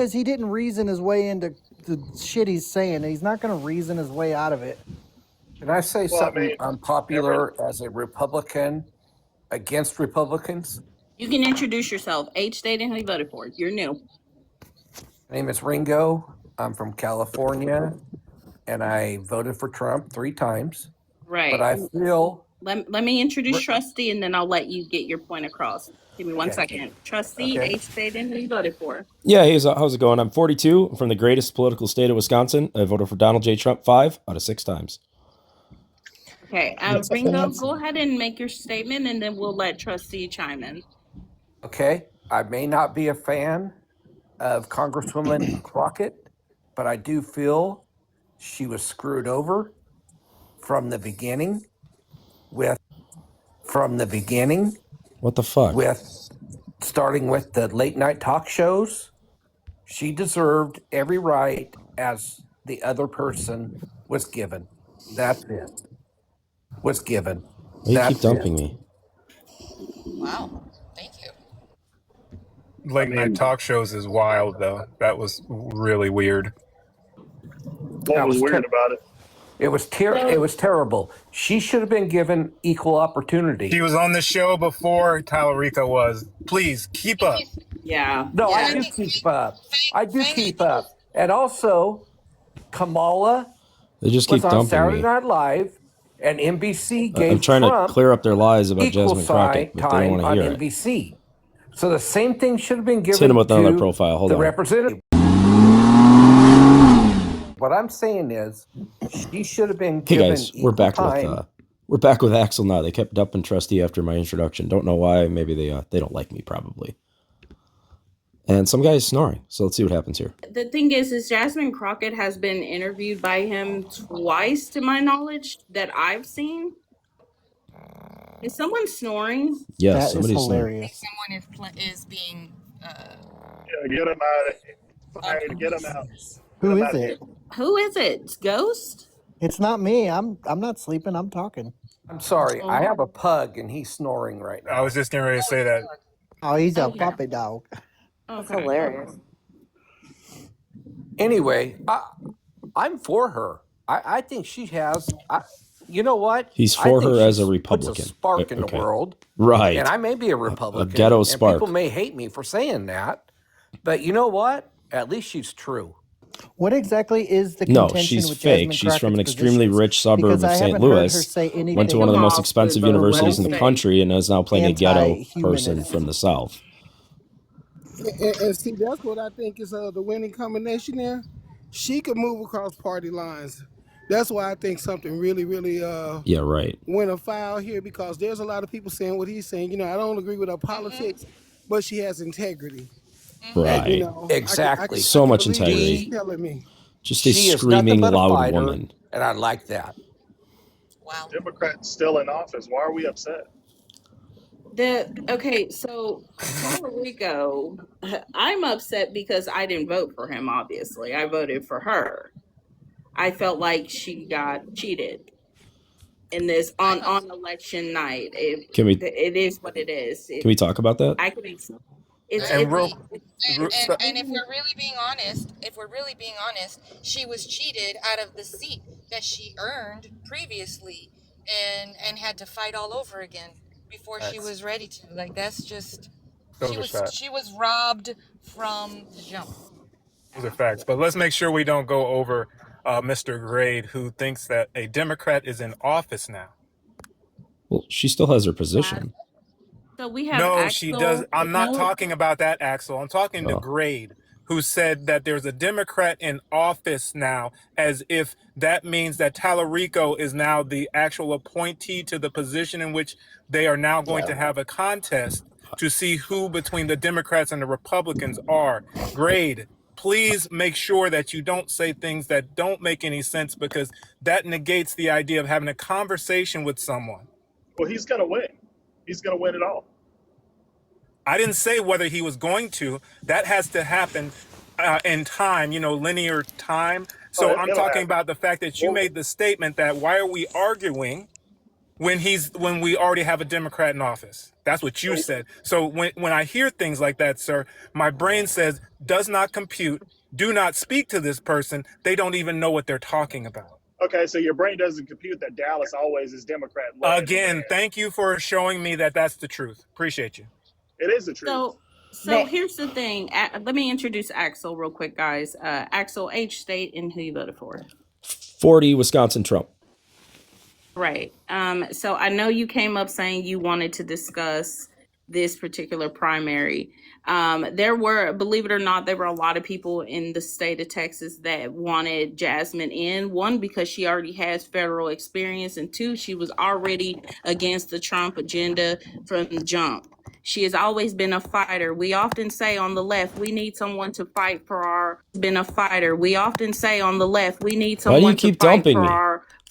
because he didn't reason his way into the shit he's saying. He's not going to reason his way out of it. Can I say Well, I something mean, unpopular as a Republican against Republicans? You can introduce yourself. Age, state, and who you voted for. You're new. My name is Ringo. I'm from California, and I voted for Trump 3 times. Right. But I feel Let me introduce Trustee, and then I'll let you get your point across. Give me one Okay. second. Trustee, Okay. age, state, and who you voted for. Yeah, hey, how's it going? I'm 42. I'm from the greatest political state of Wisconsin. I voted for Donald J. Trump 5 out of 6 times. Okay, Ringo, go ahead and make your statement, and then we'll let Trustee chime in. Okay, I may not be a fan of Congresswoman Crockett, but I do feel she was screwed over from the beginning with What the fuck? Starting with the late night talk shows. She deserved every right as the other person was given. That's it. Was given. Why you That's keep dumping it. me? Wow. Thank you. Late night talk shows is wild, though. That was really weird. what was weird about it? It was terrible. She should have been given equal opportunity. She was on the show before Tallarico was. Please keep up. Yeah. No, Yeah, I I do think keep up. I do Fanny- keep up. And also, Kamala They just keep was on dumping Saturday me. Night Live, and NBC gave I'm trying Trump to clear up their lies about equal Jasmine Crockett, but they don't time want to on hear it. NBC. So the same thing should have been hit given him with to another profile. Hold the on. representative. What I'm saying is, she should have been Hey given guys, equal we're back with Axel now. They kept dumping Trustee after my introduction. Don't know why. Maybe they don't like me, probably. And some guy is snoring. So let's see what happens here. The thing is Jasmine Crockett has been interviewed by him twice, to my knowledge, that I've seen. Is someone snoring? Yes, That is somebody's snoring. hilarious. Someone is being. Yeah, get him out. Fire, get him out. Who Get him is out of it? here. Who is it? It's Ghost? It's not me. I'm not sleeping. I'm talking. I'm sorry. I have a pug, and he's snoring right I now. was just getting ready to say that. Oh, he's a Okay. puppy dog. That's Okay. hilarious. Anyway, I'm for her. I think she has. You know what? He's I for think her as she a puts Republican. a spark in Okay. the world, Right. and I may be a Republican. ghetto and spark. people may hate me for saying that, but you know what? At least she's true. What exactly is the No, contention she's with fake. Jasmine She's from an Crockett's extremely positions? rich suburb Because of I St. haven't heard her Louis. say anything Went to one of the most Come expensive off with the universities in the wrong country and is now playing a ghetto person anti-humanist. from the South. And see, that's what I think is the winning combination there. She could move across party lines. That's why I think something really, really Yeah, right. went afoul here, because there's a lot of people saying what he's saying. You know, I don't agree with her politics, but she has integrity. And, Right. you know, Exactly. So much believe what integrity. she's telling me. Just a She is screaming, nothing but a loud fighter, woman. and I like that. Wow. Democrats still in office. Why are we upset? Okay, so Rico, I'm upset because I didn't vote for him, obviously. I voted for her. I felt like she got cheated in this on election night. It Can we is what it is. can we talk about that? I could be. It's And And if we're really being honest, she was cheated out of the seat that she earned previously, and had to fight all over again before she was ready to. Like, that's just those are facts. she was robbed from the jump. Those are facts. But let's make sure we don't go over Mr. Grade, who thinks that a Democrat is in office now. Well, she still has her position. so we have. No, Axel, she does. I'm not talking about that, Axel. I'm talking to Oh. Grade, who said that there's a Democrat in office now, as if that means that Tallarico is now the actual appointee to the position in which they are now going to have a contest to see who between the Democrats and the Republicans are. Grade, please make sure that you don't say things that don't make any sense, because that negates the idea of having a conversation with someone. Well, he's going to win. He's going to win it all. I didn't say whether he was going to. That has to happen in time, linear time. So I'm it'll talking happen. about the fact that you made the statement that why are we arguing when we already have a Democrat in office. That's what you said. So when I hear things like that, sir, my brain says does not compute. Do not speak to this person. They don't even know what they're talking about. Okay, so your brain doesn't compute that Dallas always is Democrat led. Again, thank you for showing me that that's the truth. Appreciate you. It is the truth. So here's the thing. Let me introduce Axel real quick, guys. Axel, age, state, and who you voted for. 40, Wisconsin, Trump. Right. So I know you came up saying you wanted to discuss this particular primary. There were, believe it or not, there were a lot of people in the state of Texas that wanted Jasmine in. One, because she already has federal experience, and two, she was already against the Trump agenda from the jump. She has always been a fighter. We often say on the left, we need someone to fight for our. Been a fighter. We often say on the left, we need someone to fight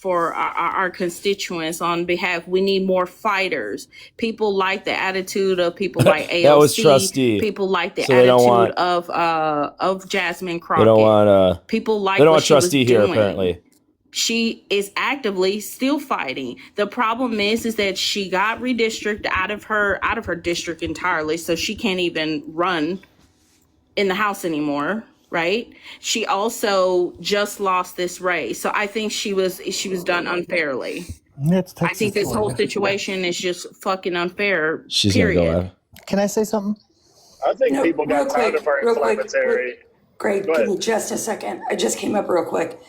for our constituents on behalf. We need more fighters. People like the attitude of people like AOC. That was Trustee. People like the attitude of Jasmine Crockett. They don't want people like they don't what want she was Trustee here doing. apparently. She is actively still fighting. The problem is that she got redistricted out of her district entirely, so she can't even run in the House anymore. Right? She also just lost this race, so I think she was done unfairly. I think this whole situation is just fucking unfair. She's period. gonna go. Can I say something? I think people got tired of her inflammatory. Greg, give me just a second. I just came up real quick.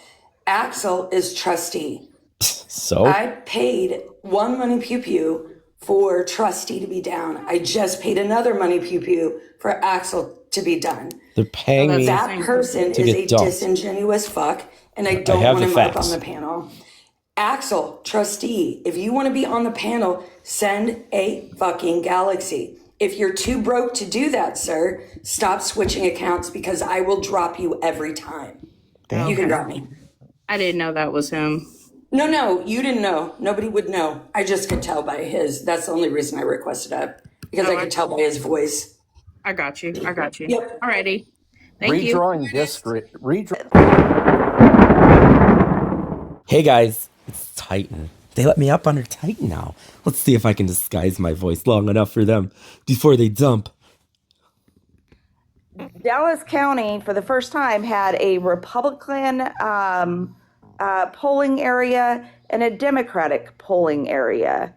Axel is Trustee. So? I paid one money pew pew for Trustee to be down. I just paid another money pew pew for Axel to be done. They're paying me. That person is a disingenuous fuck, and I don't want him up on the panel. Axel, Trustee, if you want to be on the panel, send a fucking galaxy. If you're too broke to do that, sir, stop switching accounts because I will drop you every time. Okay. You can drop me. I didn't know that was him. No, you didn't know. Nobody would know. I just could tell by his. That's the only reason I requested it, because I could tell by his voice. I got you. Yep. Alrighty. Thank you. Redrawing district. Hey guys, it's Titan. They let me up under Titan now. Let's see if I can disguise my voice long enough for them before they dump. Dallas County, for the first time, had a Republican polling area and a Democratic polling area.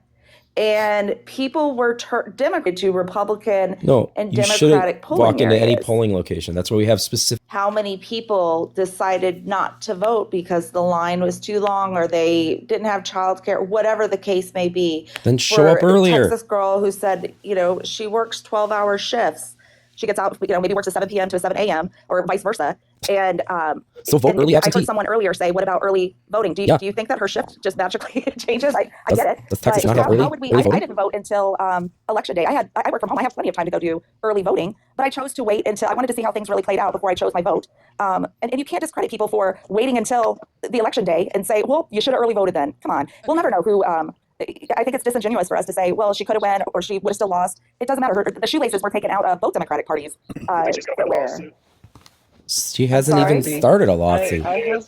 And people were Democrat to Republican and Democratic polling walk into areas. any polling location. That's where we have specific. How many people decided not to vote because the line was too long or they didn't have childcare, whatever the case may be. Then show up earlier. A Texas girl who said, she works 12-hour shifts. She gets out, maybe works a 7 p.m. to a 7 a.m. or vice versa. And so vote early. I heard someone earlier say, "What about early voting? Do you think that her shift just magically changes?" I get it. Does Texas not have early voting? I didn't vote until election day. I work from home. I have plenty of time to go do early voting, but I chose to wait until I wanted to see how things really played out before I chose my vote. And you can't discredit people for waiting until the election day and say, "Well, you should have early voted then." Come on, we'll never know who. I think it's disingenuous for us to say, well, she could have won or she would have still lost. It doesn't matter. The shoelaces were taken out of both Democratic parties. She hasn't even started a lawsuit. I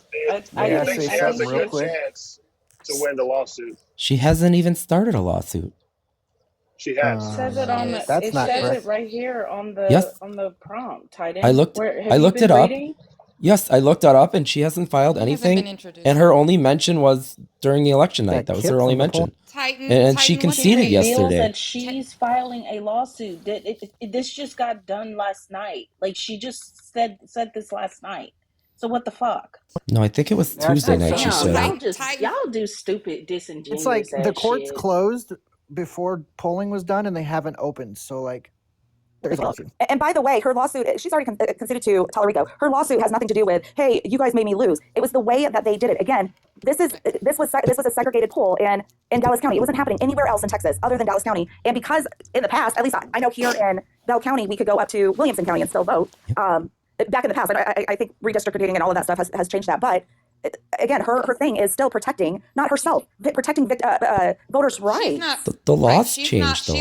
think she has a good chance to win the lawsuit. She hasn't even started a lawsuit. She has. It says it on the. That's it not says correct. it right here on the prompt. Titan. I looked it up. Yes, I looked that up, and she hasn't filed anything. And her only mention was during the election night. That was her only mention. And she conceded yesterday. That she's filing a lawsuit. This just got done last night. Like she just said this last night. So what the fuck? No, I think it was Tuesday night. She said. Y'all do stupid, disingenuous. It's like the court's shit. closed before polling was done, and they haven't opened. So like. And by the way, her lawsuit, she's already conceded to Talarico. Her lawsuit has nothing to do with, hey, you guys made me lose. It was the way that they did it. Again, this was a segregated poll in Dallas County. It wasn't happening anywhere else in Texas other than Dallas County. And because in the past, at least I know here in Bell County, we could go up to Williamson County and still vote. Back in the past, I think redistricting and all of that stuff has changed that. But again, her thing is still protecting, not herself, protecting voters' rights. The laws changed, though.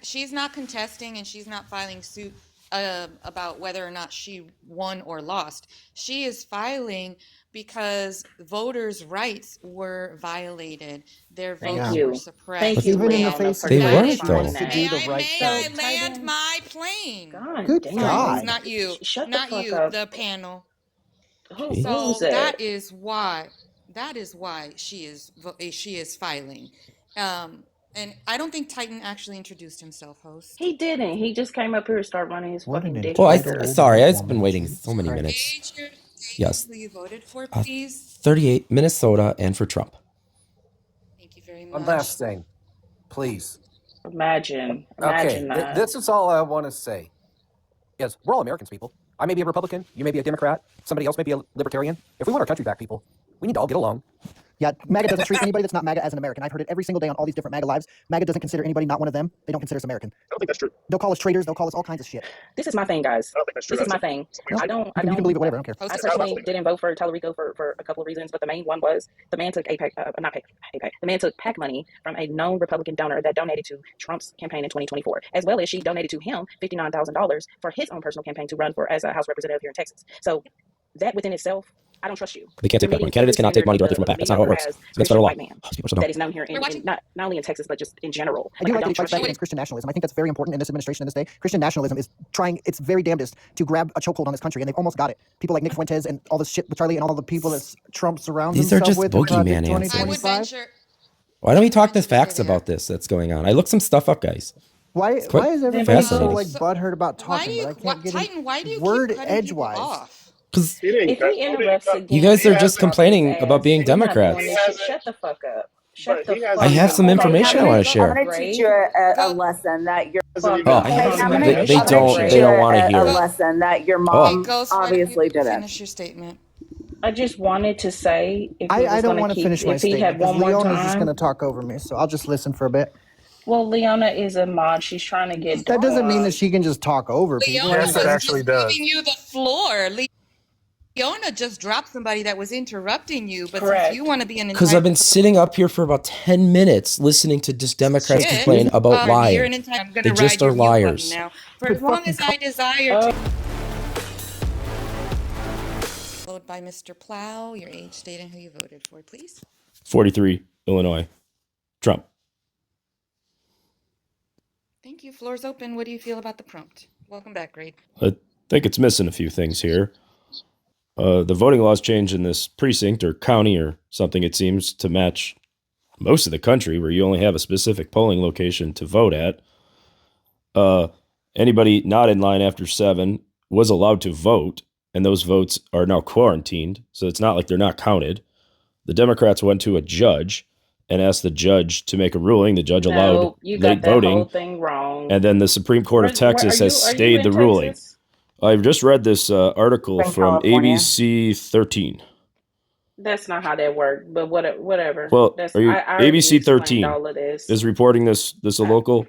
She's not contesting and she's not filing suit about whether or not she won or lost. She is filing because voters' rights were violated. Their votes were suppressed. Thank you, Even in the Leona, face for of the fact that weren't, she though. wants to do the right May thing. I land my plane? God Good damn. God. Not you. Shut Not the fuck you, up. the panel. Who So was it? that is why she is filing. And I don't think Titan actually introduced himself, host. He didn't. He just came up here and started running his What an fucking dick. entitled Later. Sorry, I've woman. been waiting Jesus so many Christ. minutes. State your name, Yes. who you voted for, please. 38, Minnesota, and for Trump. Thank you very much. One last thing, please. Imagine Okay, that. this is all I want to say. Yes, we're all Americans, people. I may be a Republican, you may be a Democrat, somebody else may be a Libertarian. If we want our country back, people, we need to all get along. Yeah, MAGA doesn't treat anybody that's not MAGA as an American. I've heard it every single day on all these different MAGA lives. MAGA doesn't consider anybody not one of them. They don't consider us American. I don't think that's true. They'll call us traitors. They'll call us all kinds of shit. This is my thing, guys. I don't think that's true. This is my thing. No, I don't. you can believe it, whatever. I don't care. I personally didn't vote for Tallarico for a couple of reasons, but the main one was the man took the man took PAC money from a known Republican donor that donated to Trump's campaign in 2024, as well as she donated to him $59,000 for his own personal campaign to run for as a House representative here in Texas. So that within itself, I don't trust you. They can't take PAC money. Candidates cannot take money directly from a PAC. That's not how it works. It's against federal law. People should know. That is known here in not only in Texas, but just in general. I do like that he fights back against Christian nationalism. I think that's very important in this administration in this day. Christian nationalism is trying its very damnedest to grab a chokehold on this country, and they've almost got it. People like Nick Fuentes and all this shit with Charlie and all the people that Trump surrounds These are himself just with. boogeyman answers. Why don't we talk the facts about this that's going on? I looked some stuff up, guys. Why is everybody so fascinating. like butthurt about talking? I can't get Titan, why do you word keep cutting edgewise. people off? Because if he interrupts again, you guys are just complaining about being Democrats. Shut the fuck up. Shut the fuck up. I have some information I want to share. I'm going to teach you a lesson that your They don't want to hear a lesson that your mom obviously didn't. Finish your statement. I just wanted to say, if I don't want to finish my if he statement had one more Leona's time, just going to talk over me, so I'll just listen for a bit. Well, Leona is a mod. She's trying to get. That doesn't mean that she can just talk over people. Yes, it actually does. Giving you the floor. Leona just dropped somebody that was interrupting you, but Correct. since you want to be an Because I've been sitting up here for about 10 minutes listening to just Democrats complain about lying. They just are liars. Now. For as long as I desire to. Followed by Mr. Plow, your age, state, and who you voted for, please. 43, Illinois. Trump. Thank you. Floor's open. What do you feel about the prompt? Welcome back, Grade. I think it's missing a few things here. The voting laws change in this precinct or county or something, it seems, to match most of the country where you only have a specific polling location to vote at. Anybody not in line after 7 was allowed to vote, and those votes are now quarantined, so it's not like they're not counted. The Democrats went to a judge and asked the judge to make a ruling. The judge allowed late voting. Whole thing wrong. And then the Supreme Court of Texas has stayed the ruling. I've just read this article from ABC 13. That's not how that worked, but whatever. Well, That's, are you, I ABC 13 all of this. is reporting this a local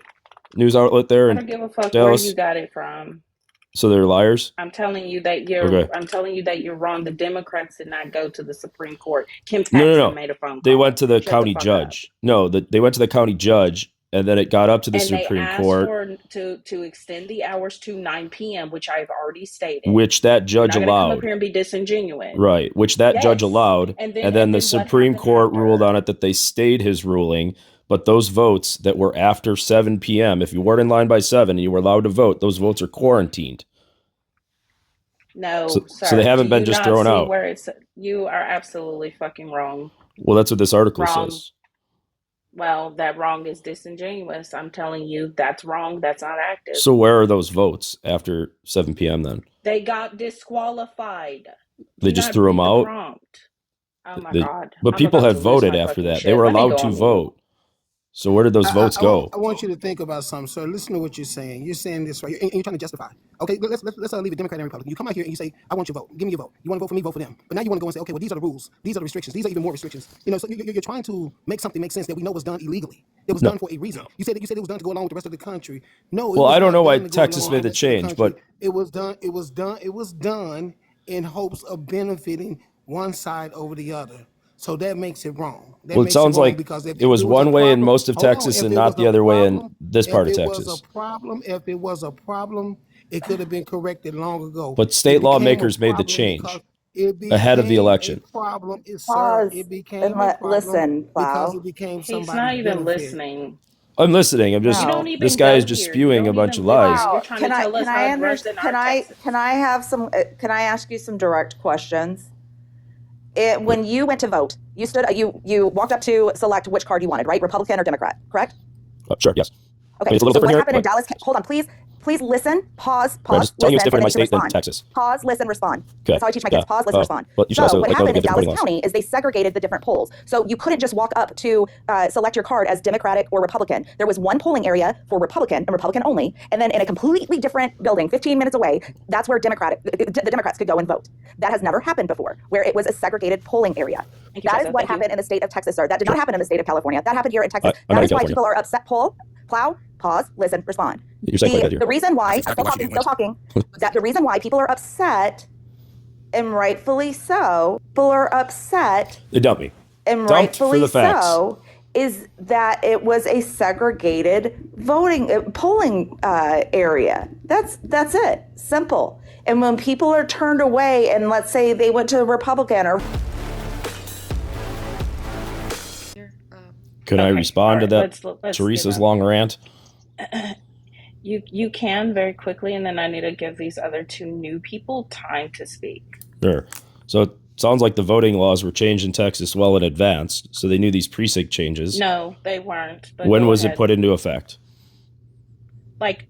news outlet there I in don't give a fuck Dallas? where you got it from. So they're liars? I'm telling you that you're. Okay. I'm telling you that you're wrong. The Democrats did not go to the Supreme Court. Kim Paxton made a phone call. They went to the Shut county the fuck judge. up. No, they went to the county judge, and then it got up to the Supreme Court. And they asked to extend the hours to 9 p.m., which I've already stated. Which that judge I'm not gonna allowed. come up here and be disingenuous. Right, which that judge allowed. And then then the what Supreme happened Court after? ruled on it that they stayed his ruling. But those votes that were after 7 p.m., if you weren't in line by 7 and you were allowed to vote, those votes are quarantined. No, So sir. they haven't Do been you just not thrown see out. Where you are absolutely fucking wrong. Well, that's what this article Wrong. says. Well, that wrong is disingenuous. I'm telling you, that's wrong. That's not active. So where are those votes after 7 p.m. then? They got disqualified. They just threw them out? Prompt. Oh my They- God. But I'm people about had to lose voted my after fucking that. shit. They were Let me allowed go to on mute. vote. So where did those votes go? I want you to think about something, sir. Listen to what you're saying. You're saying this right, and you're trying to justify. Okay, let's leave it Democrat and Republican. You come out here and you say, "I want your vote. Give me your vote. You want to vote for me? Vote for them." But now you want to go and say, "Okay, well, these are the rules. These are the restrictions. These are even more restrictions." You know, so you're trying to make something make sense that we know was done illegally. It was done for a reason. You said it was done to go along with the rest of the country. No. Well, I don't know why done to go Texas along made with the rest of change, country. but It was done in hopes of benefiting one side over the other. So that makes it wrong. Well, it sounds like it was one way in most of Texas and not the other way in this part of Texas. If it was a problem, It could have been corrected long ago. But state lawmakers made the change ahead of the election. Problem is, sir, Pause it became and a problem listen, because Plow. it became He's somebody's not even benefit. listening. I'm listening. I'm just You don't No. even this guy is go just here. spewing You a don't bunch even of live lies. here. You're trying to tell us how it runs in our Texas. Can I have some? Can I ask you some direct questions? When you went to vote, you stood. You walked up to select which card you wanted, right? Republican or Democrat, correct? Sure, yes. Okay. I mean, it's a little So different what here, happened in but Dallas? Hold on, please. Please listen. Pause. I'm just telling you it's Listen, different in my and then you state than respond. Texas. Pause. Listen. Respond. Okay. That's how I teach my kids. Pause. Listen. Respond. But you should So also what know the happened in different Dallas voting laws. County is they segregated the different polls. So you couldn't just walk up to select your card as Democratic or Republican. There was one polling area for Republican and Republican only, and then in a completely different building, 15 minutes away, that's where the Democrats could go and vote. That has never happened before, where it was a segregated polling area. Thank you, That is Tressa. what Thank you. happened in the state of Texas, sir. That did not happen in the state of California. That happened here in Texas. I'm That not is in why California. people are upset. Plow, pause, listen, respond. You're saying that here. The reason why, still talking, that the reason why people are upset, and rightfully so, people are upset, They dumped me. and Dumped rightfully for the facts. so, is that it was a segregated polling area. That's it. Simple. And when people are turned away, and let's say they went to a Republican or Can I respond to that let's Teresa's get long rant? You can very quickly, and then I need to give these other two new people time to speak. Sure. So it sounds like the voting laws were changed in Texas well in advance, so they knew these precinct changes. No, they weren't. But when go was ahead. it put into effect? Like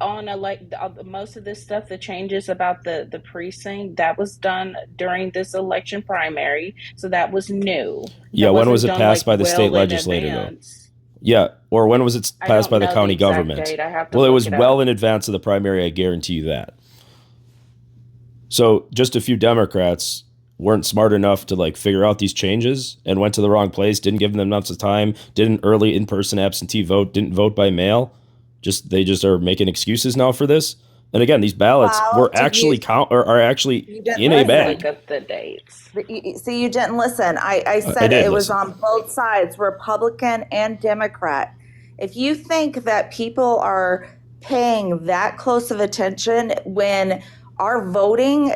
most of this stuff, the changes about the precinct, that was done during this election primary, so that was new. Yeah, when was it passed by the state legislature, though? Yeah, or when was it passed by the county government? Well, it was well in advance of the primary, I guarantee you that. So just a few Democrats weren't smart enough to like figure out these changes and went to the wrong place, didn't give them enough time, did an early in-person absentee vote, didn't vote by mail. They just are making excuses now for this. And again, these ballots were actually are actually in a bag. Look up the dates. See, you didn't listen. I said it was on both sides, Republican and Democrat. If you think that people are paying that close of attention when our voting,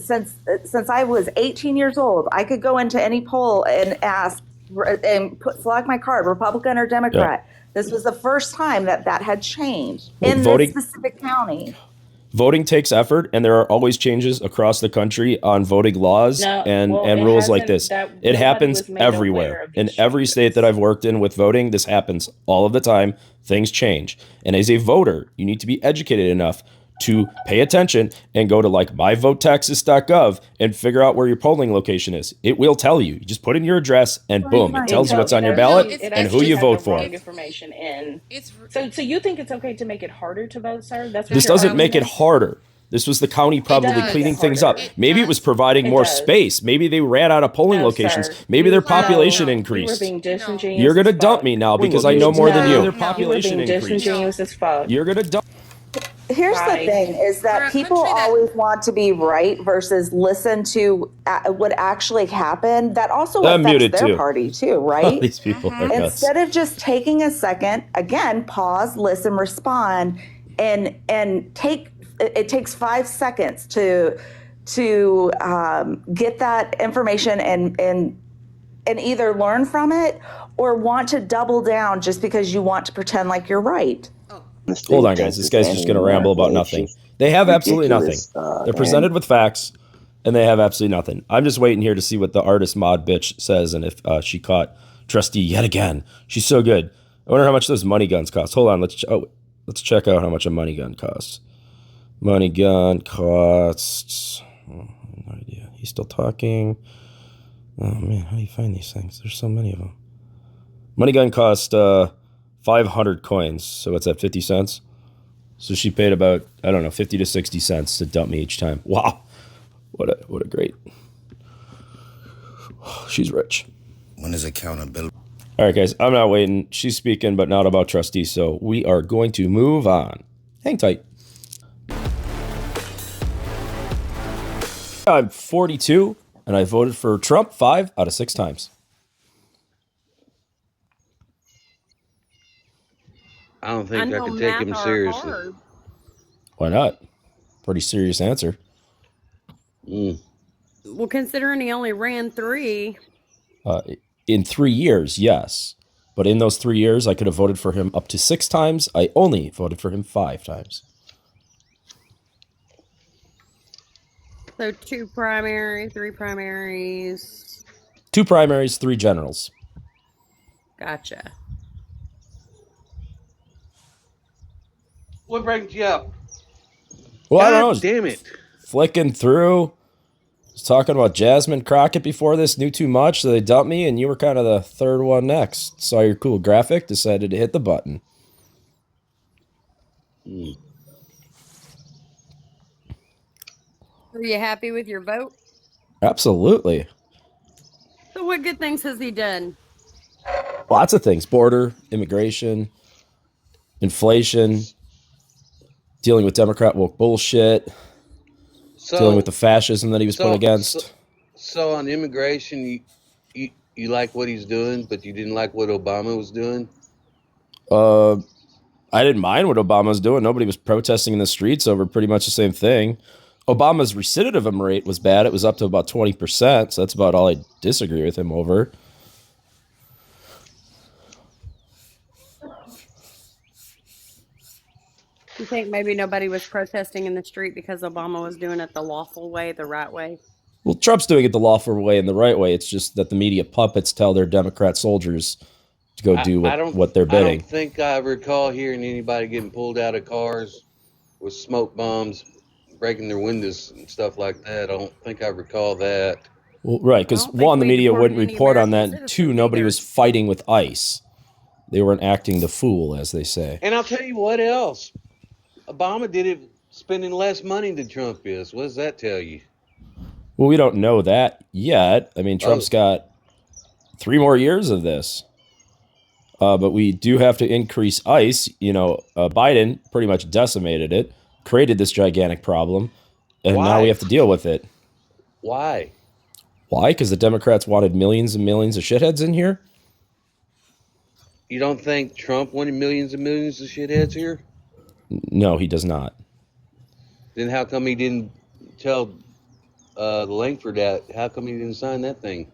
since I was 18 years old, I could go into any poll and ask and select my card, Republican or Democrat. Yeah. This was the first time that had changed in this specific county. Voting takes effort, and there are always changes across the country on voting laws and rules like this. It happens everywhere. In every state that I've worked in with voting, this happens all of the time. Things change. And as a voter, you need to be educated enough to pay attention and go to like myvotetexas.gov and figure out where your polling location is. It will tell you. You just put in your address and boom, it tells you what's on your ballot and who you vote for. Information in. So you think it's okay to make it harder to vote, sir? This doesn't make it harder. This was the county probably cleaning things up. Maybe it was providing more space. Maybe they ran out of polling locations. Maybe their population increased. You're going to dump me now because I know more than you. Their population increased. You're going to dump. Here's the thing is that people always want to be right versus listen to what actually happened. That also affects their party too, right? These people are Instead of just taking a second, again, pause, listen, respond, and it takes 5 seconds to get that information and either learn from it or want to double down just because you want to pretend like you're right. Hold on, guys. This guy's just going to ramble about nothing. They have absolutely nothing. They're presented with facts, and they have absolutely nothing. I'm just waiting here to see what the artist mod bitch says and if she caught Trustee yet again. She's so good. I wonder how much those money guns cost. Hold on. Let's check out how much a money gun costs. Money gun costs... Oh, no idea. He's still talking. Oh, man. How do you find these things? There's so many of them. Money gun cost... 500 coins, so it's at 50 cents. So she paid about, 50 to 60 cents to dump me each time. Wow. What a great. She's rich. When is accountability? All right, guys, I'm not waiting. She's speaking, but not about trustees, so we are going to move on. Hang tight. I'm 42, and I voted for Trump 5 out of 6 times. I don't think I can take him seriously. Why not? Pretty serious answer. Well, considering he only ran 3. In 3 years, yes. But in those 3 years, I could have voted for him up to 6 times. I only voted for him 5 times. So 2 primary, 3 primaries. 2 primaries, 3 generals. Gotcha. What brings you up? Well, God I don't know. damn it. Flicking through. I was talking about Jasmine Crockett before this. Knew too much, so they dumped me, and you were kind of the third one next. Saw your cool graphic, decided to hit the button. Are you happy with your vote? Absolutely. So what good things has he done? Lots of things. Border, immigration, inflation, dealing with Democrat woke bullshit, dealing with the fascism that he was put against. So on immigration, you like what he's doing, but you didn't like what Obama was doing? I didn't mind what Obama was doing. Nobody was protesting in the streets over pretty much the same thing. Obama's recidivism rate was bad. It was up to about 20%, so that's about all I disagree with him over. You think maybe nobody was protesting in the street because Obama was doing it the lawful way, the right way? Well, Trump's doing it the lawful way and the right way. It's just that the media puppets tell their Democrat soldiers to go do what they're bidding. I don't think I recall hearing anybody getting pulled out of cars with smoke bombs, breaking their windows and stuff like that. I don't think I recall that. Well, right, because one, the media wouldn't report on that. And 2, nobody was fighting with ICE. They weren't acting the fool, as they say. And I'll tell you what else. Obama did it spending less money than Trump is. What does that tell you? Well, we don't know that yet. I mean, Trump's got 3 more years of this. But we do have to increase ICE. Biden pretty much decimated it, created this gigantic problem, and now we have to deal with it. Why? Why? Because the Democrats wanted millions and millions of shitheads in here? You don't think Trump wanted millions and millions of shitheads here? No, he does not. Then how come he didn't tell Langford that? How come he didn't sign that thing?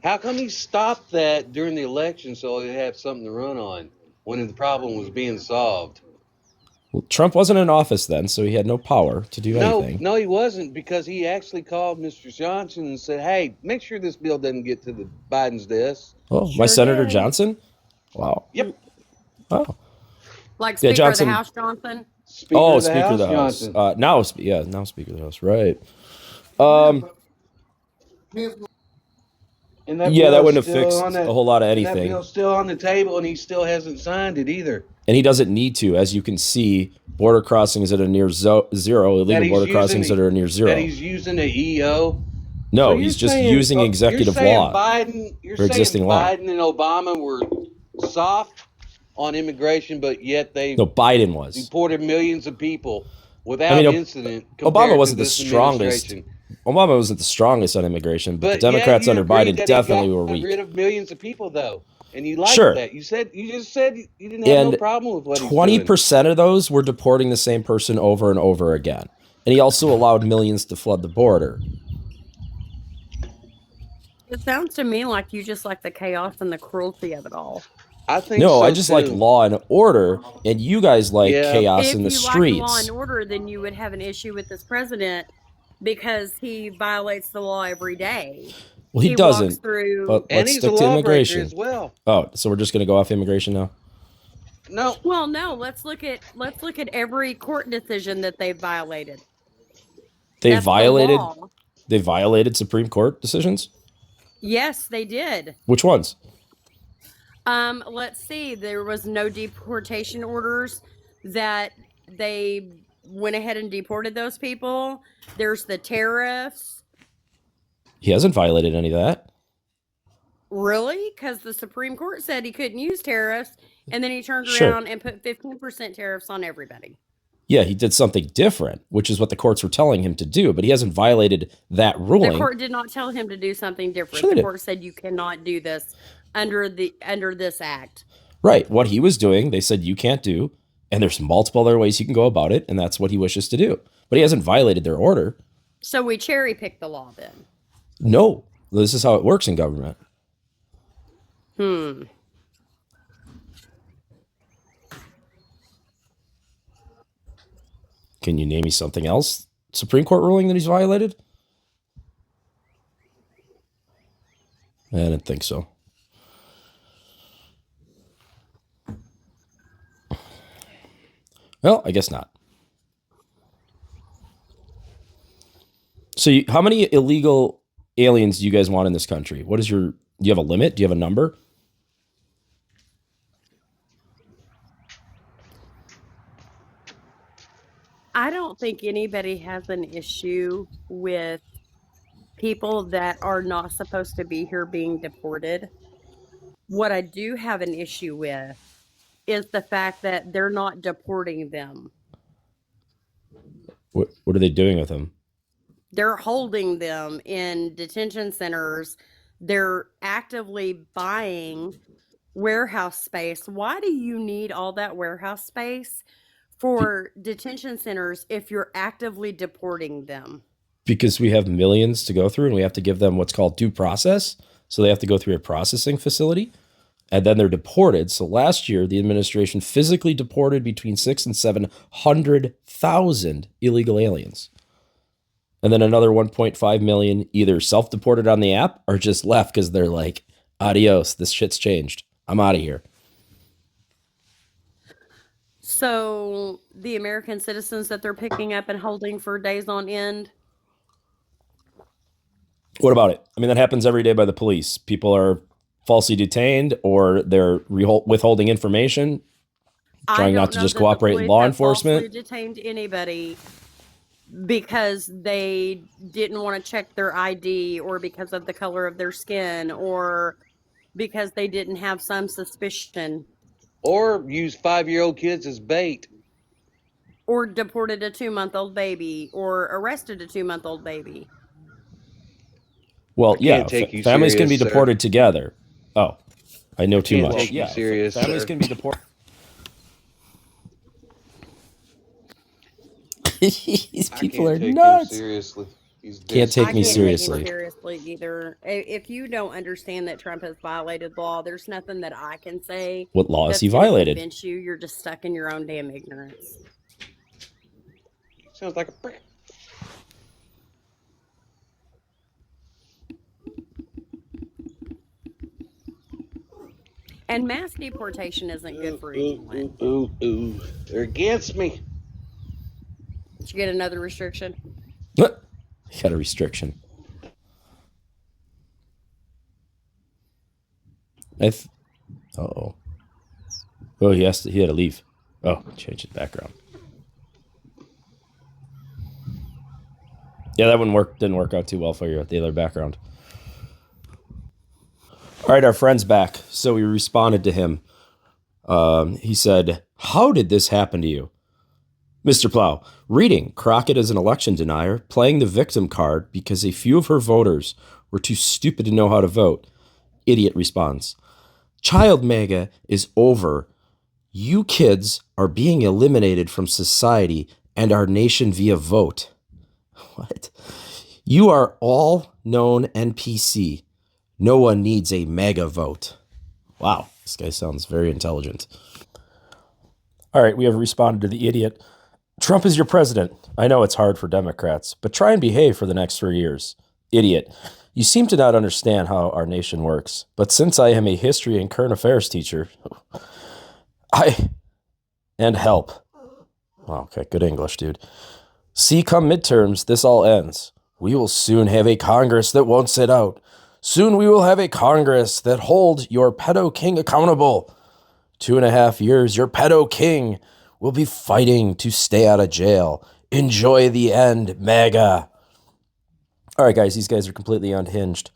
How come he stopped that during the election so he'd have something to run on when the problem was being solved? Well, Trump wasn't in office then, so he had no power to do anything. No, he wasn't, because he actually called Mr. Johnson and said, hey, make sure this bill doesn't get to the Biden's desk. Oh, my Senator Johnson? Wow. Yep. Oh. Like Speaker of the House Johnson? Speaker of the House. Now Speaker of the House, right. And that that wouldn't have fixed a whole lot of anything. That bill's still on the table, and he still hasn't signed it either. And he doesn't need to. As you can see, border crossings at a near zero, illegal border crossings that are near zero. That he's using the EO? No, so he's just using executive law. You're saying Biden and Obama were soft on immigration, but yet Biden was deported millions of people without incident. Obama wasn't the strongest. Obama wasn't the strongest on immigration, but the Democrats under Biden definitely were weak. Rid of millions of people, though, and you liked that. You just said you didn't have no problem with what 20% of those were deporting the same person over and over again, and he also allowed millions to flood the border. It sounds to me like you just like the chaos and the cruelty of it all. I think I just like law and order, and you guys like chaos in the streets. If you like law and order, then you would have an issue with this president because he violates the law every day. Well, he doesn't. But let's he's stick a to lawbreaker immigration as well. Oh, so we're just going to go off immigration now? No. Well, no. Let's look at every court decision that they've violated. They violated Supreme Court decisions? Yes, they did. Which ones? Let's see. There was no deportation orders that they went ahead and deported those people. There's the tariffs. He hasn't violated any of that. Really? Because the Supreme Court said he couldn't use tariffs, and then he turned around and put 15% tariffs on everybody. Yeah, he did something different, which is what the courts were telling him to do, but he hasn't violated that ruling. The court did not tell him to do something different. Sure the court said you cannot do this under this act. Right. What he was doing, they said you can't do, And there's multiple other ways you can go about it, and that's what he wishes to do. But he hasn't violated their order. So we cherry pick the law then? No, this is how it works in government. Can you name me something else Supreme Court ruling that he's violated? I didn't think so. Well, I guess not. So how many illegal aliens do you guys want in this country? Do you have a limit? Do you have a number? I don't think anybody has an issue with people that are not supposed to be here being deported. What I do have an issue with is the fact that they're not deporting them. What are they doing with them? They're holding them in detention centers. They're actively buying warehouse space. Why do you need all that warehouse space for detention centers if you're actively deporting them? Because we have millions to go through and we have to give them what's called due process. So they have to go through a processing facility and then they're deported. So last year, the administration physically deported between 600,000 and 700,000 illegal aliens. And then another 1.5 million either self-deported on the app or just left because they're like, adios, this shit's changed. I'm out of here. So the American citizens that they're picking up and holding for days on end? What about it? I mean, that happens every day by the police. People are falsely detained or they're withholding information, trying not to just cooperate with law enforcement. Falsely detained anybody because they didn't want to check their ID or because of the color of their skin or because they didn't have some suspicion. Or use 5-year-old kids as bait. Or deported a 2-month-old baby or arrested a 2-month-old baby. Well, yeah, families can be deported together. Oh, I know too much. Take you serious, families can be deported. These people are nuts. Seriously. Can't take me seriously. Seriously either. If you don't understand that Trump has violated law, there's nothing that I can say. What law has he violated? Convince you, you're just stuck in your own damn ignorance. Sounds like a prick. And mass deportation isn't good for anyone. Ooh. They're against me. Did you get another restriction? You got a restriction. Uh-oh. Oh, he had to leave. Oh, change his background. Yeah, that didn't work out too well for you at the other background. All right, our friend's back. So we responded to him. He said, "How did this happen to you?" Mr. Plow, reading Crockett as an election denier, playing the victim card because a few of her voters were too stupid to know how to vote. Idiot responds, "Child MAGA is over. You kids are being eliminated from society and our nation via vote." What? "You are all known NPC. No one needs a MAGA vote." Wow, this guy sounds very intelligent. All right, we have responded to the idiot. "Trump is your president. I know it's hard for Democrats, but try and behave for the next 3 years." Idiot, "You seem to not understand how our nation works, but since I am a history and current affairs teacher, and help." Wow, okay, good English, dude. "See, come midterms, this all ends. We will soon have a Congress that won't sit out. Soon we will have a Congress that hold your pedo king accountable. 2.5 years, your pedo king will be fighting to stay out of jail. Enjoy the end, MAGA." All right, guys, these guys are completely unhinged.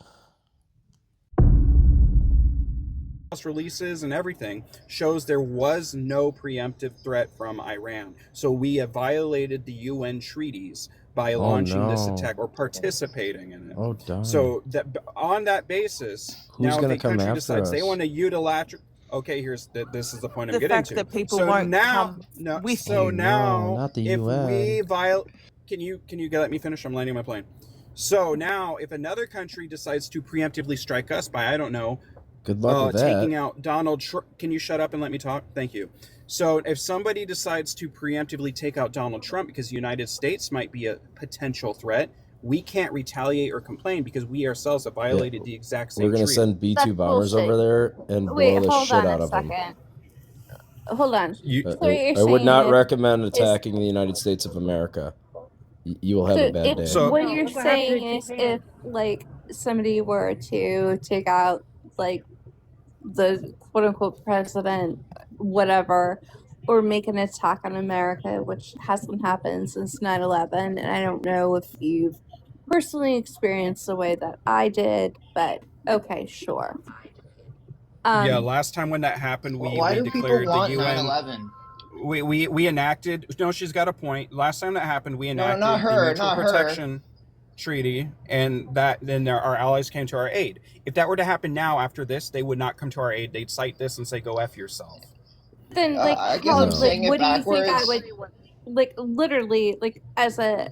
Releases and everything shows there was no preemptive threat from Iran. So we have violated the UN treaties by launching this attack or participating in it. Oh, darn. So that on that basis, Who's now if gonna the come country after decides they us? want to Okay, this is the point I'm The getting fact to. that people So won't now, come no, with so you. now, not the if UN. we violate, can you let me finish? I'm landing my plane. So now, if another country decides to preemptively strike us by, I don't know, Good luck with that. taking out Donald Trump, can you shut up and let me talk? Thank you. So if somebody decides to preemptively take out Donald Trump because the United States might be a potential threat, we can't retaliate or complain because we ourselves have violated the exact same We're going to treaty. send B-2 That's bombers bullshit. over there and Wait, blow the hold shit on out a of them. second. Hold on. So what you're I would saying not is recommend attacking the United States of America. You will have a bad day. So what you're saying is if like somebody were to take out like the quote unquote president, whatever, or make an attack on America, which hasn't happened since 9/11, and I don't know if you've personally experienced the way that I did, but okay, sure. Yeah, last time when that happened, we do people declared want the UN. 9/11? We enacted. No, she's got a point. Last time that happened, we No, enacted not the her, Mutual not her. Protection Treaty, and then our allies came to our aid. If that were to happen now after this, they would not come to our aid. They'd cite this and say, "Go F yourself." Then, like, I guess I'm saying what it do you think I backwards. would, like, literally, like, as a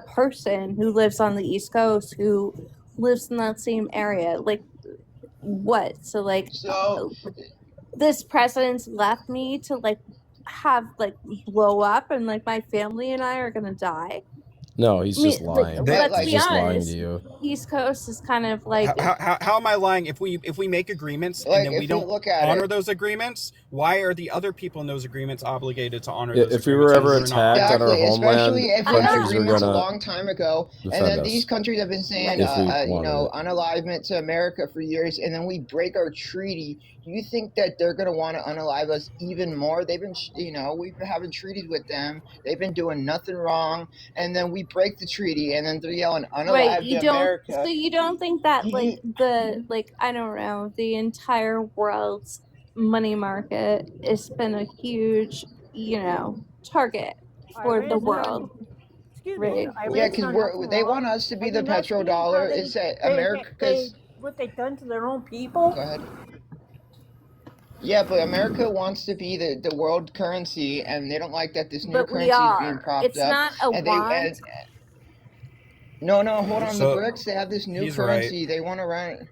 person who lives on the East Coast, who lives in that same area, like, what? So, like, this president's left me to, like, have, like, blow up and, like, my family and I are gonna die? No, he's just lying. Let's He's be just lying honest. to you. East Coast is kind of like How am I lying? If we make agreements Like, and then we if don't look at honor it- those agreements, why are the other people in those agreements obligated to honor Yeah, those if we agreements? were ever and we're not? attacked on our Exactly, homeland, especially if we had countries are agreements a gonna long time ago, and defend then us. these countries have been saying, If we you wanted know, it. unalivement to America for years, and then we break our treaty. Do you think that they're going to want to unalive us even more? They've been, you know, we've been having treaties with them. They've been doing nothing wrong, and then we break the treaty, and then they're yelling unalive right. You to don't. America. So you don't think that like I don't know, the entire world's money market has been a huge, you know, target for the world. Right. Yeah, because they want us to be the petrodollar. It's America's. What they've done to their own people. Go ahead. Yeah, but America wants to be the world currency, and they don't like that this new But we currency is being are. propped It's up. not a and want. No, hold on. So, the BRICS, they have this new he's currency. They want to run.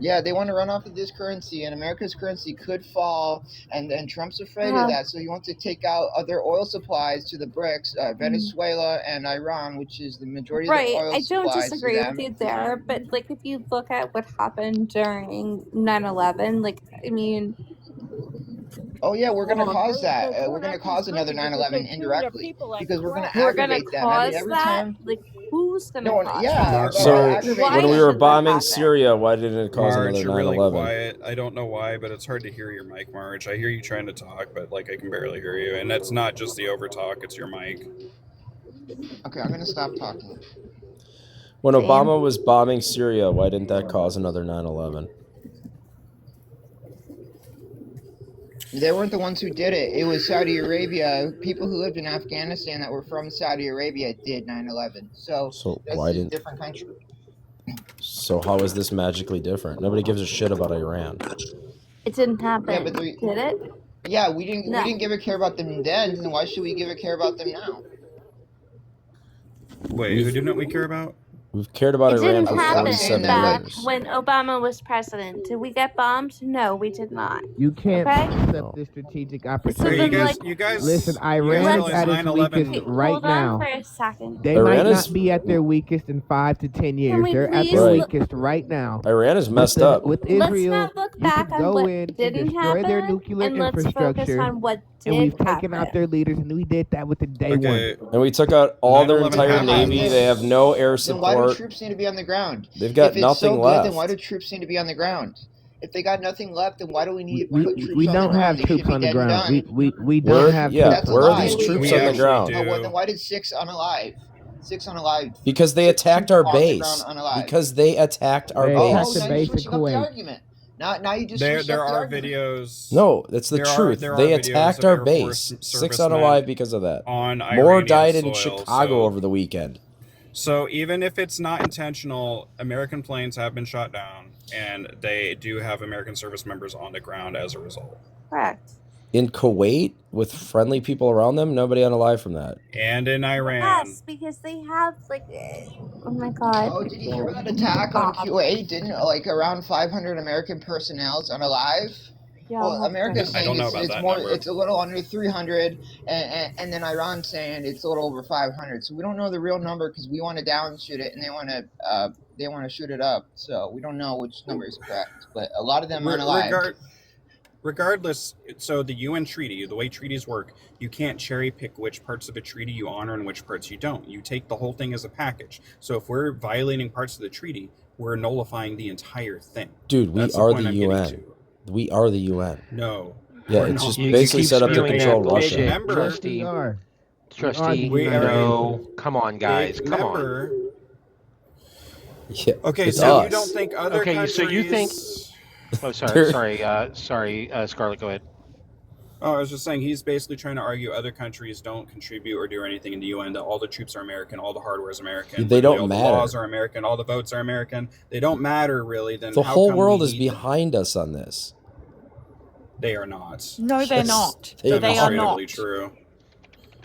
Yeah, they want to run off of this currency, and America's currency could fall, and Trump's afraid of that. So he wants to take out other oil supplies to the BRICS, Venezuela and Iran, which is the majority of the oil I don't supplies disagree to with them. you there, but like if you look at what happened during 9/11, like I mean, Oh yeah, we're gonna cause that. We're gonna cause another 9/11 indirectly because we're gonna aggravate them. I mean, every time. Like who's gonna No, cause yeah. that? So when we were bombing happen? Syria, why didn't it cause Marge, another you're really 9/11? quiet. I don't know why, but it's hard to hear your mic, Marge. I hear you trying to talk, but like I can barely hear you, and that's not just the overtalk; it's your mic. Okay, I'm gonna stop talking. When Obama was bombing Syria, why didn't that cause another 9/11? They weren't the ones who did it. It was Saudi Arabia. People who lived in Afghanistan that were from Saudi Arabia did 9/11. So that's why a didn't? different country. So how is this magically different? Nobody gives a shit about Iran. It didn't happen. Yeah, but did it? Yeah, we didn't give a care about them then. Then why should we give a care about them now? Wait, who didn't we care about? We've cared about It Iran didn't for happen 47 back years. when Obama was president. Did we get bombed? No, we did not. You can't Okay? accept this strategic So opportunity. then, you guys, Listen, you Iran's realize at its 9/11 weakest right hold now. on for a second. They Iran might is- not be at their weakest in 5 to 10 years. we They're at please their look- weakest right now. Iran is messed With up. With Let's Israel, not look you back could on go what in and didn't destroy their happen, nuclear and let's focus infrastructure, on what did and we've taken happen. out their leaders, and we did that within day Okay. one. And we took out all their 9/11 entire happened. navy. They have no air Then why do support. troops need to be on the ground? They've got If it's nothing so good, left. then why do troops need to be on the ground? If they got nothing left, then why do we need to put troops We on the don't ground? have They should troops be on the dead and ground. done. We Where- don't have yeah, troops on where the are ground. these troops We on the actually ground? do. Oh, well, then why did 6 unalive? 6 unalive. Because they Six attacked troops our on the base. ground unalive. Because they attacked our They Oh, attacked base. the now base you're in switching up the Kuwait. argument. Now you just There switched up the are argument. videos. No, that's the There truth. are They videos attacked of our Air Force base. 6 servicemen unalive because of that. on More Iranian died in soil, Chicago so- over the weekend. So even if it's not intentional, American planes have been shot down, and they do have American service members on the ground as a result. Correct. In Kuwait, with friendly people around them, nobody unalive from that. And in Iran. Yes, because they have like, oh my god. Oh, did you hear that attack on Kuwait? Didn't like around 500 American personnel's unalive? Yeah, Well, America's I saying don't know it's, about it's that more, number. it's a little under 300, and then Iran's saying it's a little over 500. So we don't know the real number because we want to downshoot it, and they want to shoot it up. So we don't know which number is correct. But a lot of them unalive. Regardless, so the UN treaty, the way treaties work, you can't cherry pick which parts of a treaty you honor and which parts you don't. You take the whole thing as a package. So if we're violating parts of the treaty, we're nullifying the entire thing. Dude, we are the UN. We are the UN. No. Yeah, it's just basically set up to control Russia. Trustee, no. Come on, guys. Come on. Yeah, okay, it's so us. you don't think other countries... so you think... Oh, sorry, Scarlett, go ahead. Oh, I was just saying, he's basically trying to argue other countries don't contribute or do anything in the UN, that all the troops are American, all the hardware is American. They don't all matter. The laws are American, all the votes are American. They don't matter, really. Then the how whole come world we is need behind us on this. They are not. No, they're not. They are not. True.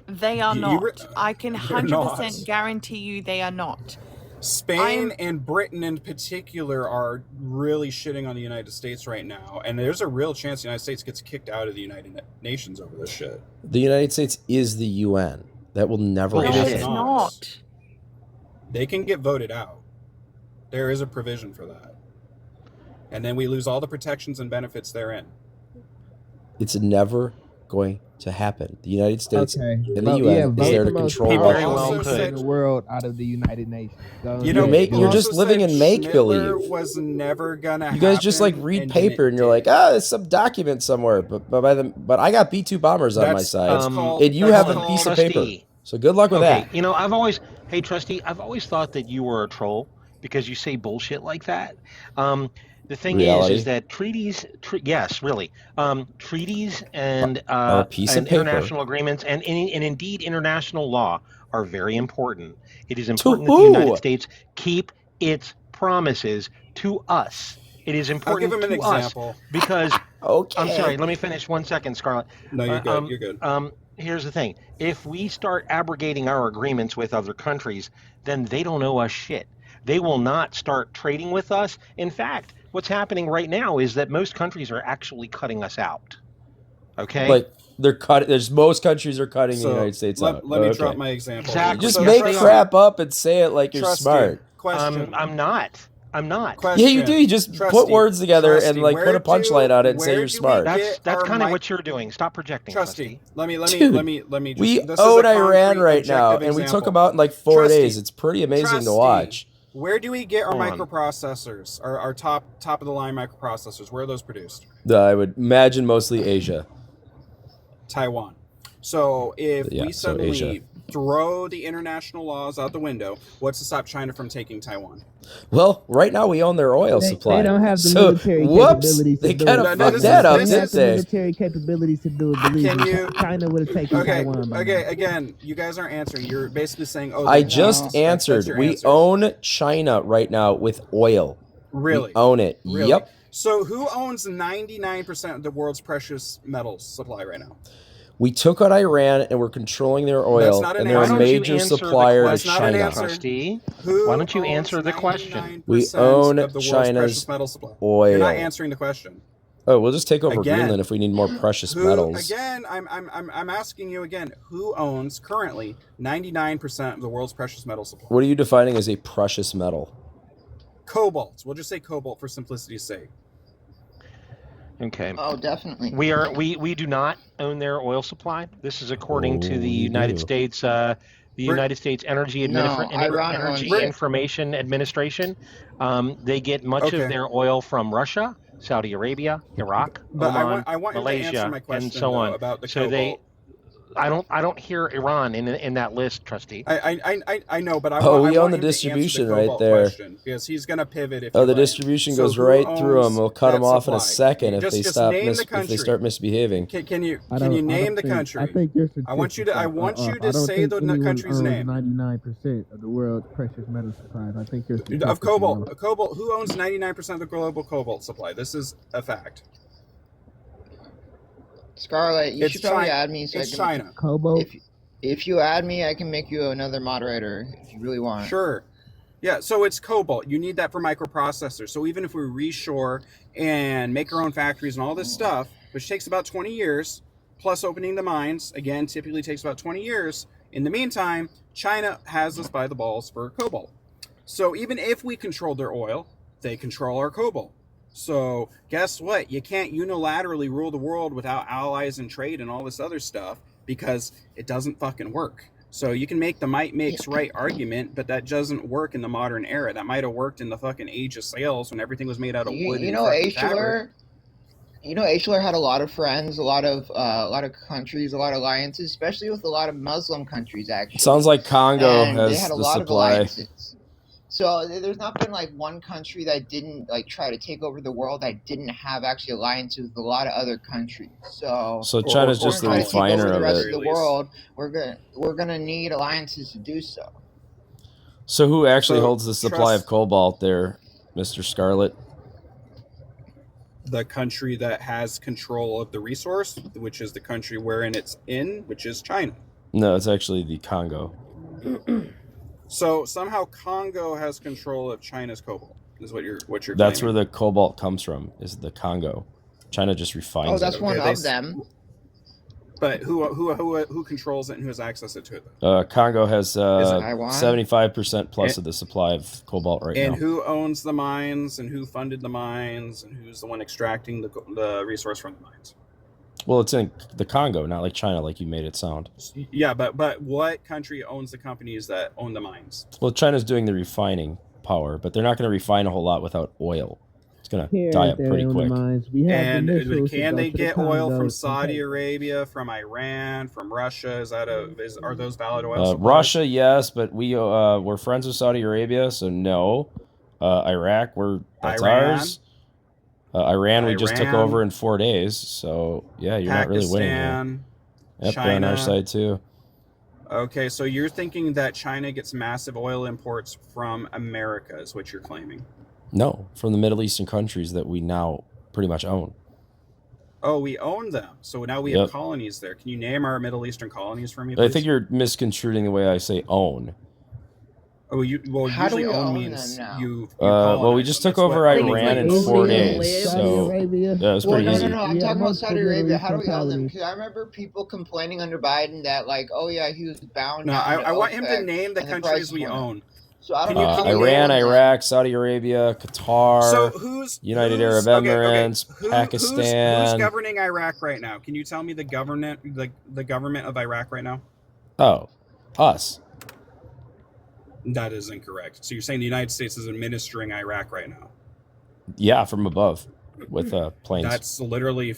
They are not. I can 100% not. guarantee you they are not. Spain and Britain in particular are really shitting on the United States right now, and there's a real chance the United States gets kicked out of the United Nations over this shit. The United States is the UN. That will never No, happen. it's not. They can get voted out. There is a provision for that. And then we lose all the protections and benefits therein. It's never going to happen. The United States and the Vote- UN yeah, is vote there the to most control powerful Russia. country in the world out of the United Nations. You're just living in make believe. Schindler was never gonna You guys just like happen, read and paper and you're like, there's some document somewhere, but I got B2 bombers on my That's side, called- and you that's have a called- piece of paper. Trustee. So good luck with that. You know, hey, Trustee, I've always thought that you were a troll because you say bullshit like that. The thing Reality. is that treaties, yes, really, treaties and Are a piece of and paper. international agreements and indeed international law are very important. It is important To that the who? United States keep its promises to us. It is important give him an to us example. because. Okay. I'm sorry. Let me finish 1 second, Scarlett. No, you're good. You're good. Here's the thing. If we start abrogating our agreements with other countries, then they don't owe us shit. They will not start trading with us. In fact, what's happening right now is that most countries are actually cutting us out. Okay? Like they're cutting. There's most countries are cutting the United States out. Let me Okay. drop my example. Exactly. Just So make Trustee- crap up and say it like you're Trustee, smart. Question. I'm not. Yeah, you do. You just put words together and like put a punchline on it and say you're smart. That's kind of what you're doing. Stop projecting, Trustee. Let me Dude, just, we this is own a Iran concrete, right now, objective and we took example. them out in like 4 Trustee, days. It's pretty amazing to watch. Where do we get our Hold on. microprocessors? Our top of the line microprocessors? Where are those produced? I would imagine mostly Asia. Taiwan. So if Yeah, we so suddenly Asia. throw the international laws out the window, what's to stop China from taking Taiwan? Well, right now we own their oil supply. They don't have the so, military whoops, capabilities to they do kind it. of fucked that up, They didn't have the they? military capabilities to do it. Believe Can me, you- China would have taken Taiwan. by now. Okay. Again, you guys aren't answering. You're basically saying, "Oh, I they just won't." answered. That's your We answer. own China right now with oil. Really? We own it. Really? Yep. So who owns 99% of the world's precious metals supply right now? We took out Iran and we're controlling their oil, not and an they're answer. a Why don't you major answer the supplier to question, That's not an China. answer. Trustee? Who Why don't you owns answer the question? 99% We own of the world's China's precious metal supply? oil. You're not answering the question. Oh, we'll just take over Again. Greenland if we need more precious Who, metals. again, I'm asking you again. Who owns currently 99% of the world's precious metal supply? What are you defining as a precious metal? Cobalt. We'll just say cobalt for simplicity's sake. Okay. Oh, definitely. We do not own their oil supply. This is according to the you United do. States United States Energy Iran Energy owns it. Information Administration. They get much Okay. of their oil from Russia, Saudi Arabia, Iraq, But Oman, I want you to Malaysia, answer my question and so though, on. about the So cobalt. I don't hear Iran in that list, Trustee. I know, but I Oh, want we own the him to answer the distribution right cobalt there. question because he's going to pivot if Oh, you the let him. distribution So goes who right through them. owns We'll cut that them off in a supply? second if Just they just stop name the if they country. start misbehaving. Can you I don't name the think, I country? think your I want you to I don't say think the anyone country's owns name 99% of the world's precious metal supplies. I think your of statistics are cobalt. wrong. Cobalt. Who owns 99% of the global cobalt supply? This is a fact. Scarlett, you It's should probably China. add me so I It's can. China. Cobalt? If you add me, I can make you another moderator if you really want. Sure. Yeah, so it's cobalt. You need that for microprocessors. So even if we reshore and make our own factories and all this stuff, which takes about 20 years, plus opening the mines, again, typically takes about 20 years. In the meantime, China has us by the balls for cobalt. So even if we control their oil, they control our cobalt. So guess what? You can't unilaterally rule the world without allies and trade and all this other stuff because it doesn't fucking work. So you can make the might makes right argument, but that doesn't work in the modern era. That might have worked in the fucking age of sails when everything was made out of wood and fucking fabric. Aichler had a lot of friends, a lot of countries, a lot of alliances, especially with a lot of Muslim countries. Actually, Sounds like Congo and has they had a the lot supply. of alliances. So there's not been like one country that didn't like try to take over the world that didn't have actually alliances with a lot of other countries. So China's just the refiner the of rest it. of the world. We're gonna need alliances to do so. So who actually holds the supply of cobalt there, Mr. Scarlett? The country that has control of the resource, which is the country wherein it's in, which is China. No, it's actually the Congo. So somehow Congo has control of China's cobalt. Is what you're That's claiming. where the cobalt comes from, is the Congo. China just refines it. Oh, that's one of them. But who controls it and who has access to it? Congo has Taiwan? 75% plus of the supply of cobalt right now. And who owns the mines and who funded the mines and who's the one extracting the resource from the mines? Well, it's in the Congo, not like China, like you made it sound. Yeah, but what country owns the companies that own the mines? Well, China's doing the refining power, but they're not going to refine a whole lot without oil. It's going to die up pretty quick. And can they get oil from Saudi Arabia, from Iran, from Russia? Are those valid oil supplies? Russia, yes, but we're friends with Saudi Arabia, so no. Iraq, that's ours. Iran, we just took over in 4 days, so yeah, you're not really winning here. Yep, they're on our side too. Okay, so you're thinking that China gets massive oil imports from America, is what you're claiming? No, from the Middle Eastern countries that we now pretty much own. Oh, we own them. So now we have colonies there. Can you name our Middle Eastern colonies for me, please? I think you're misconstruing the way I say own. Oh, How do usually we own own means them now? you well, we just took over Iran in 4 days, so yeah, it's pretty easy. No, I'm talking about Saudi Arabia. How do we own them? Because I remember people complaining under Biden that like, oh yeah, he was bound. No, down I to want him to OPEC name the and countries we went up. own. So I don't Iran, Iraq, Saudi Arabia, Qatar, So United Arab Emirates, Pakistan. Who's governing Iraq right now? Can you tell me the government of Iraq right now? Oh, us. That is incorrect. So you're saying the United States is administering Iraq right now? Yeah, from above with planes. That's literally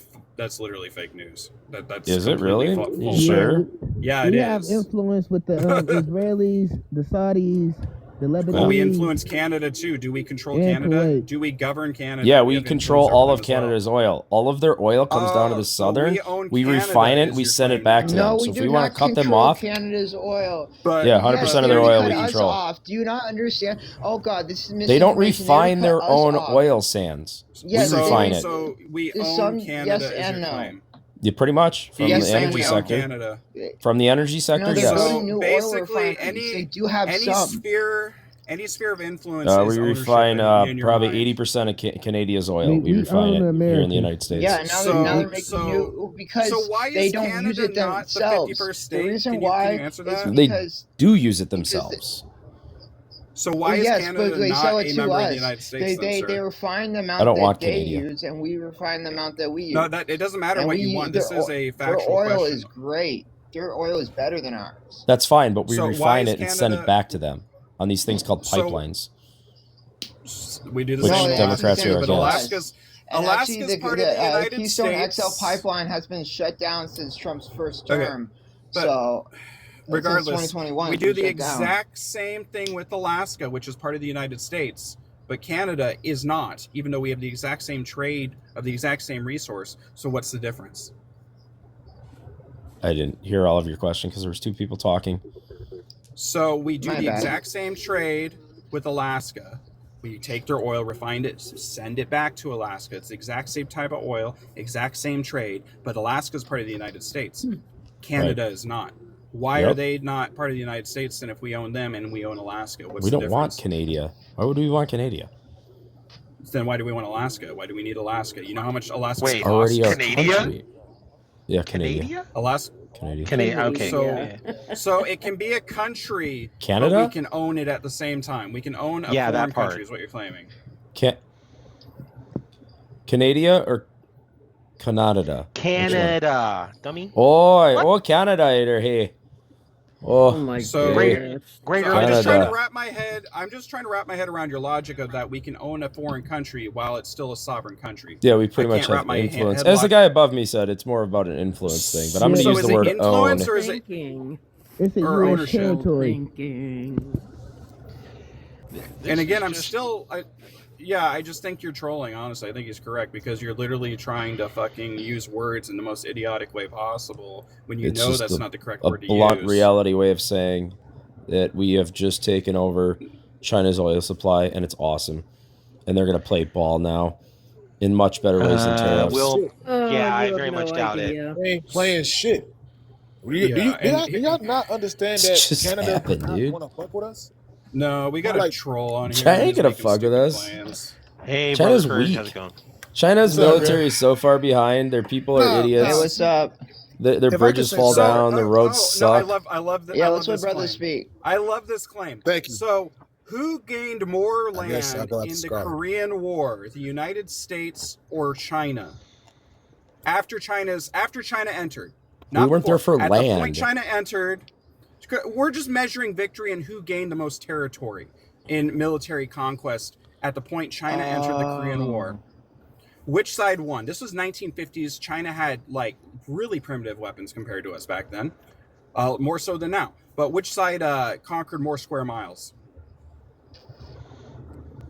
fake news. That's is it really? False. Sure. Yeah, it we is. have influence with the Israelis, the Saudis, the Lebanese. Well, we influence Canada too. Do we control Canada? Kuwait. Do we govern Canada? Yeah, we control all of Canada's oil. All of their oil comes down to the southern. We refine it. We send it back to them. So if we want to cut them off, Canada's oil. But yeah, 100% of their oil we control. Off. Do you not understand? Oh God, this is they don't refine their own oil sands. Yes, we refine it. So we own Canada. Yes and no. Yeah, pretty much from the energy sector. Canada. From the energy sector, no, yes. So basically, they do have any sphere of influence. We refine probably 80% of Canadia's oil. We refine it here in the United States. Yeah, now they're making you because why they is don't Canada use it themselves. The 51st state? The reason can you why answer that? They do use it themselves. So why is Canada they not sell a it member to of us. the United States? They refine the amount that they use, and we refine the amount that we use. No, it doesn't matter what you want. This is a factual question. Their oil question. is great. Their oil is better than ours. That's fine, but we refine it and send it back to them on these things called pipelines. We do the which same. Democrats are but against. Alaska's part of the United Keystone States. XL pipeline has been shut down since Trump's first term. So regardless, since 2021, we it's do been the shut down. exact same thing with Alaska, which is part of the United States, but Canada is not, even though we have the exact same trade of the exact same resource. So what's the difference? I didn't hear all of your question because there was two people talking. So we do My the bad. exact same trade with Alaska. We take their oil, refine it, send it back to Alaska. It's the exact same type of oil, exact same trade, but Alaska is part of the United States. Canada is not. Why are they not part of the United States? And if we own them and we own Alaska, what's We the don't want difference? Canada. Why would we want Canada? Then why do we want Alaska? Why do we need Alaska? You know how much Alaska Wait, costs? Already our Canada? country. Yeah, Canada. Alaska. Canada. Okay. So it can be a country, Canada? but we can own it at the same time. We can own a Yeah, that foreign part. country is what you're claiming. Canada or Canada? Canada, dummy. Oh, Canada, hey. Oh my So, Greater I'm just trying to Canada. wrap my head. I'm just trying to wrap my head around your logic of that we can own a foreign country while it's still a sovereign country. Yeah, we pretty I much can't wrap have my influence. head As the lock- guy above me said, it's more about an influence thing. But I'm going to So use is the it word influence own. or is it It's a or U.S. ownership? territory. And again, I'm still, I just think you're trolling. Honestly, I think he's correct because you're literally trying to fucking use words in the most idiotic way possible when you It's know just that's not the correct a word to blunt use. reality way of saying that we have just taken over China's oil supply, and it's awesome. And they're going to play ball now in much better ways than tariffs. I very much doubt it. They ain't playing shit. Do y'all not understand that It's just Canada happened, does not dude. want to fuck with us? No, we got a Like- troll on here. China ain't who's gonna making fuck with stupid us. plans. Hey, China's brother Courage, weak. how's it going? China's What's up, military man? is so far behind. Their people are idiots. Hey, what's up? Their If I bridges could fall say- down. The roads No, I suck. love Yeah, I let's love let this brother claim. speak. I love this claim. Thank you. So, who gained more I guess I'll land go out in to the Scarlet. Korean War, the United States or China? After China entered, We weren't there for at the point land. China entered, we're just measuring victory and who gained the most territory in military conquest at the point China entered the Korean War. Which side won? This was 1950s. China had like really primitive weapons compared to us back then, more so than now. But which side conquered more square miles?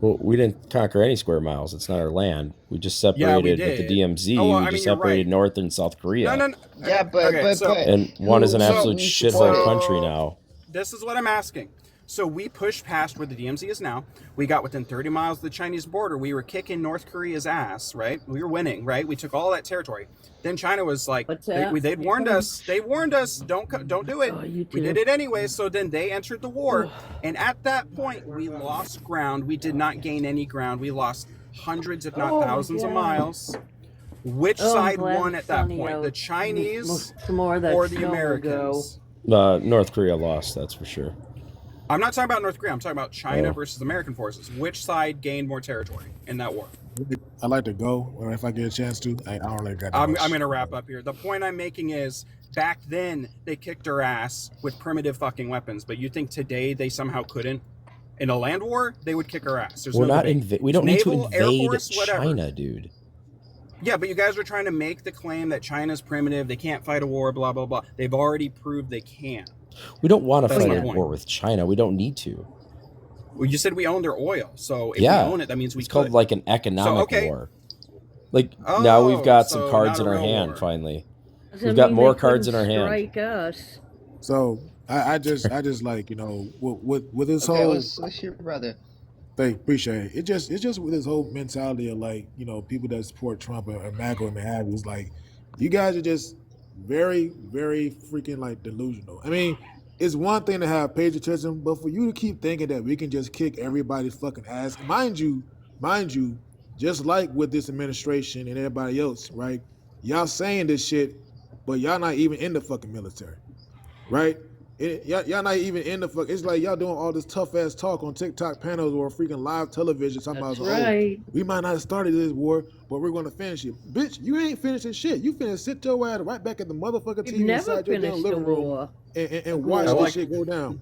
Well, we didn't conquer any square miles. It's not our land. We just separated with the did. DMZ. Oh, well, we I just mean, you're separated right. North and South Korea. No. Yeah, but And one is an who absolute we shithole supported? country now. This is what I'm asking. So we pushed past where the DMZ is now. We got within 30 miles of the Chinese border. We were kicking North Korea's ass, right? We were winning, right? We took all that territory. Then China was like, they'd warned us. They warned us, don't do it. We did it anyway. So then they entered the war. And at that point, we lost ground. We did not gain any ground. We lost hundreds, if not thousands of miles. Which side won at that point? The Chinese or the Americans? North Korea lost, that's for sure. I'm not talking about North Korea. I'm talking about China Oh. versus American forces. Which side gained more territory in that war? I like to go, or if I get a chance to. I don't really got that I'm much. going to wrap up here. The point I'm making is back then they kicked our ass with primitive fucking weapons, but you think today they somehow couldn't? In a land war, they would kick our ass. There's We're no not debate. we don't need to Naval, Air invade Force, whatever. China, dude. Yeah, but you guys are trying to make the claim that China's primitive, they can't fight a war, blah, blah, blah. They've already proved they can. We don't want to That's fight my a point. war with China. We don't need to. Well, you said we own their oil, so if Yeah, we own it, that means we it's could. called like an economic okay. war. Like now we've got some so cards not in a our real hand. war. Finally, Does we've that got mean more they cards in couldn't our hand. strike us? So I just like, you know, with this Okay, whole. let's hear brother. Thank, appreciate it. It's just with this whole mentality of like, you know, people that support Trump or MAGA and have it's like, you guys are just very, very freaking like delusional. I mean, it's one thing to have patriotism, but for you to keep thinking that we can just kick everybody's fucking ass, mind you, just like with this administration and everybody else, right? Y'all saying this shit, but y'all not even in the fucking military, right? Y'all not even in the fuck. It's like y'all doing all this tough ass talk on TikTok panels or freaking live television. Talking That's about, right. we might not have started this war, but we're gonna finish it. Bitch, you ain't finishing shit. You finna sit your ass right back at the motherfucking You've TV never inside your damn finished the living room war. and watch I this like- shit go down.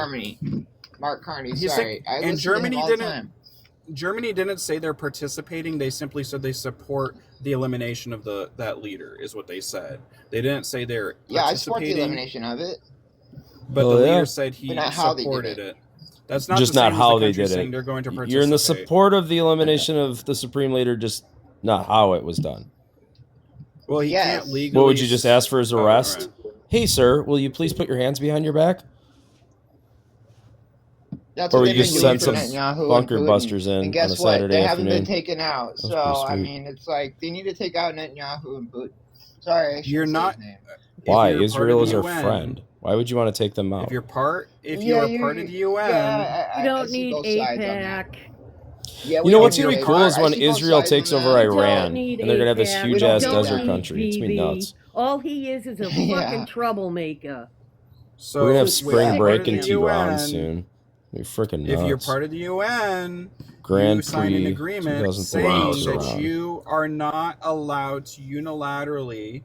Carney. Mark Carney. He's Sorry, I and listen to him all the time. Germany didn't say they're participating. They simply said they support the elimination of that leader, is what they said. They didn't say they're participating. Yeah, I support the elimination of it. But the leader said he But not how they did supported it. That's not just the not same as how the they country did saying it. they're going to participate. You're in the support of the elimination of the Supreme Leader, just not how it was done. Well, he can't legally. What would you just ask for his arrest? right. Hey, sir, will you please put your hands behind your back? That's Or what will they've you been just doing send for some Netanyahu and bunker Putin. busters in And on a guess what? Saturday They haven't afternoon? been taken out. That's So, pretty I sweet. mean, it's like they need to take out Netanyahu and Putin. Sorry, I shouldn't You're say not. his name. Why? If you're part of Israel the is our UN, friend. Why would you want to take them out? If you're part of the UN, Yeah, You I don't see need both sides on that. APAC. Yeah, You we know don't what's need going to be APAC. cool is I when see both Israel sides takes on over that. Iran, Need and they're going to have this APAC. huge don't ass need desert that. country. It's going to be BB. nuts. All he is a Yeah. fucking troublemaker. So We're going to have if spring you're break part in of the Tehran UN, soon. You're freaking if you're nuts. part of the UN, Grand you sign an Prix agreement 2030 saying that Iran. you are not allowed to unilaterally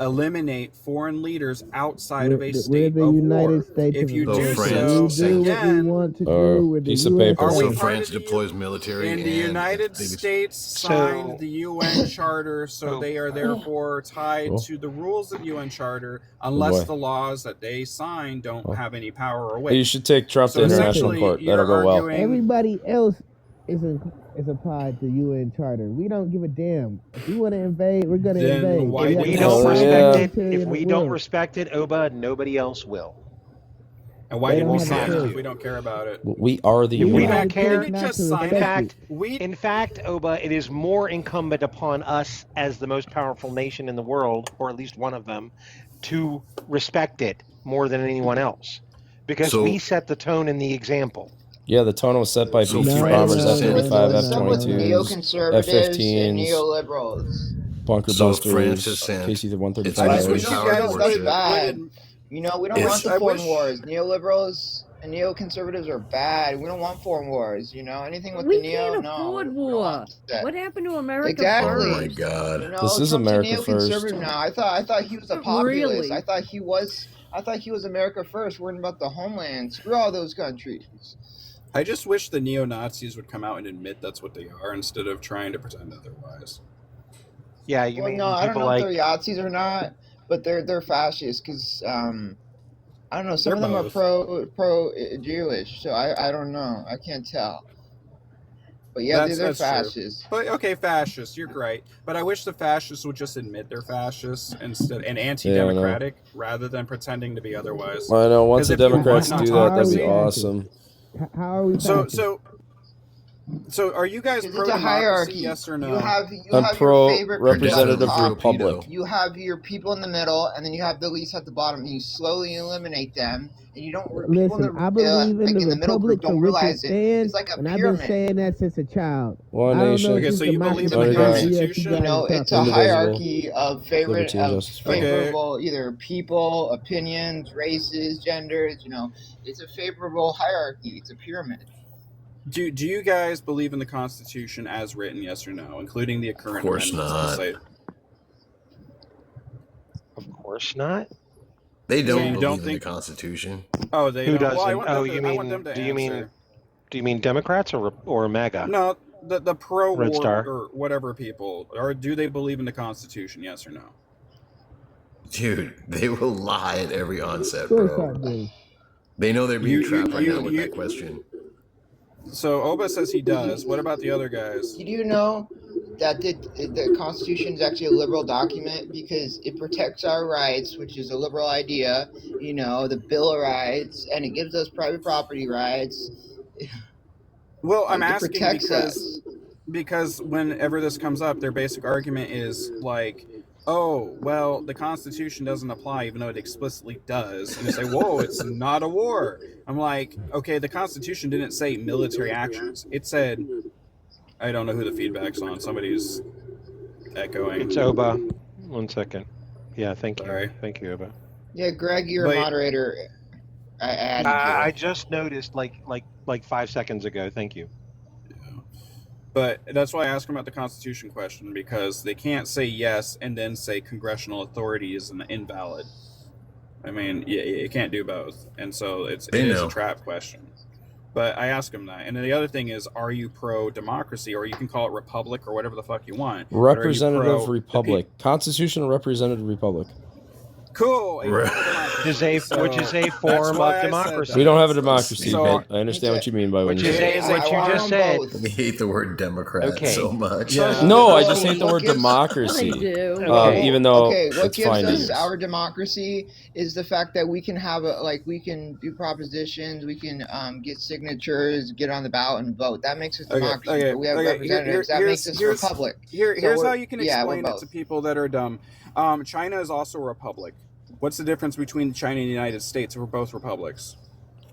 eliminate foreign leaders outside of a We're state the of United war. States If of you So do America. France so, We do what we again, want to do with the Piece of USA. paper. are we So part France of the deploys military and the and United they States signed the UN Charter, so they are therefore tied Cool. to the rules of the UN Charter, Oh unless boy. the laws that they sign don't Oh. have any power or Hey, weight. you should take Trump So to international essentially, court. you're That'll go well. arguing. Everybody else is applied to UN Charter. We don't give a damn. If we want to invade, we're going to Then invade. why If got we the don't Oh, most respect yeah. it, military if in the we don't world. respect it, Oba, nobody else will. And why They did don't we have a sign it choice. if we don't care about it? We are the If we UN. don't have a care, choice We not just to signed in respect it. it. in fact, Oba, it is more incumbent upon us as the most powerful nation in the world, or at least one of them, to respect it more than anyone else, because we So set the tone and the example. Yeah, the tone was set by So B-2 No, France bombers, no, sent no, F-35, no, What's no, up with no, no. F-22s, neoconservatives and F-15s, neoliberals? bunker so France has busters, sent its I just most wish KC-135s. you empowered guys That's warship. bad. You know, we don't It's want the I foreign wish. wars. Neoliberals and neoconservatives are bad. We don't want foreign wars. You know, anything with the We neo, can't no, afford we don't war. want that. What happened to America Exactly. Oh my first? God. You know, This is Trump's a America first. neoconservative now. I thought he was a Not populist. really. I thought he was America first, worrying about the homeland. Screw all those countries. I just wish the neo-Nazis would come out and admit that's what they are instead of trying to pretend otherwise. Yeah, you Well, mean no, I don't people know like if they're Yazis or not, but they're fascists because I don't know. Some They're of them are both. pro Jewish, so I don't know. I can't tell. But yeah, they're That's true. fascists. But okay, fascists, you're right. But I wish the fascists would just admit they're fascists instead and anti-democratic rather than pretending to be otherwise. I know. Once 'Cause the if you Democrats want do that, that'd be autocracy- awesome. How are we fascist? So are you guys 'Cause it's a pro-democracy, hierarchy. yes or no? You have I'm your pro favorite representative people at the top. republic. You have your people in the middle, and then you have the least at the bottom. And you slowly eliminate them, and you don't. People Listen, I believe in like the in the middle group republic for don't which it realize it. stands, It's like a and I've been pyramid. saying that since a child. One I don't know nation. if Okay, this so you believe in the democracy is Constitution? you You know, guys it's are a talking about. hierarchy of liberty, and justice for all. favorable either people, opinions, races, genders. You know, it's a favorable hierarchy. It's a pyramid. Do you guys believe in the Constitution as written, yes or no, including the current Of course amendments? not. To say, Of course not. They So don't you believe don't in think- the Constitution. Oh, they Who don't. doesn't? Well, I want Oh, them to, you I mean? want them to Do you answer. mean Democrats or MAGA? No, the pro Red war Star. or whatever people, or do they believe in the Constitution? Yes or no? Dude, they will lie at every onset, Of course bro. I do. They know they're being You- trapped right you- now with you- that question. So Oba says he does. What about the other guys? Did you know that the Constitution is actually a liberal document because it protects our rights, which is a liberal idea, you know, the Bill of Rights, and it gives us private property rights. Well, I'm It asking protects because whenever this comes up, their basic argument is like, oh, well, the Constitution doesn't apply even though it explicitly does. And they say, whoa, it's not a war. I'm like, okay, the Constitution didn't say military actions. It said, I don't know who the feedback's on. Somebody's echoing. It's Oba. 1 second. Yeah, thank you. Sorry. Thank you, Oba. Yeah, Greg, you're a But- moderator. I added I you. just noticed like 5 seconds ago. Thank you. But that's why I asked them about the Constitution question, because they can't say yes and then say congressional authority is invalid. I mean, you can't do both. And so it is a trap question. But I ask them that. And then the other thing is, are you pro-democracy, or you can call it republic or whatever the fuck you want. but are you Representative pro- republic. Constitutional representative republic. Cool. A Right. form of democracy. is a form of democracy. We don't have a democracy. So- I understand what you mean by when Which you is say what you just said. I hate the word Democrat Okay. so much. No, I just hate the word democracy. I do. Even though okay, what it's gives fine to us use. our democracy is the fact that we can have we can do propositions, we can get signatures, get on the ballot and vote. That makes us democracy. But we have representatives. That makes us republic. Here's how you can we're explain it both. to people that are dumb. China is also a republic. What's the difference between China and the United States? We're both republics.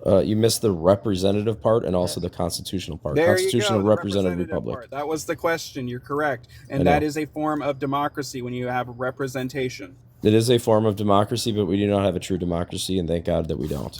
You missed the representative part and also the constitutional part. There Constitutional you go, the representative representative republic. part. That was the question. You're correct. I And know. that is a form of democracy when you have representation. It is a form of democracy, but we do not have a true democracy, and thank God that we don't.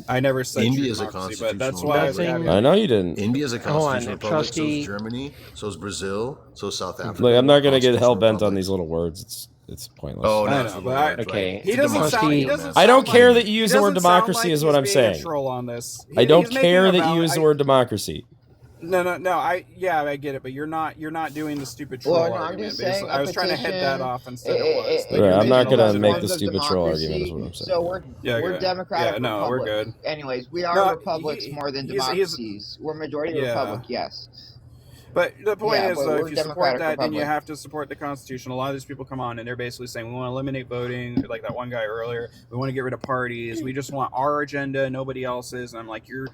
I never said India is true a democracy, constitutional but that's why I was republic. having... I know you didn't. India is a Hold on, constitutional republic. So Trustee- is Germany. So is Brazil. So is South Africa. Look, I'm not going to get hell bent Constitutional on these little words. It's pointless. Oh, I no, know, it's but I- Okay. He doesn't sound. He doesn't. I don't sound care like- that you use he the word doesn't sound democracy like is what he's I'm being a saying. troll on this. I don't He's making care a that you valid- use the word democracy. No. I get it, but you're not doing the stupid troll Well, no, I'm argument. just because saying I was trying to head that off instead of was. Right, I'm not going to Forms make the of stupid troll democracy. argument is what I'm saying. So we're good. democratic. Yeah, no, we're republic. good. Anyways, we are No, republics more than he's- democracies. We're majority Yeah. republic. Yes. But the point Yeah, is, but though, we're if you support democratic that, then you republic. have to support the Constitution. A lot of these people come on and they're basically saying we want to eliminate voting, like that one guy earlier. We want to get rid of parties. We just want our agenda, nobody else's. And I'm like, you're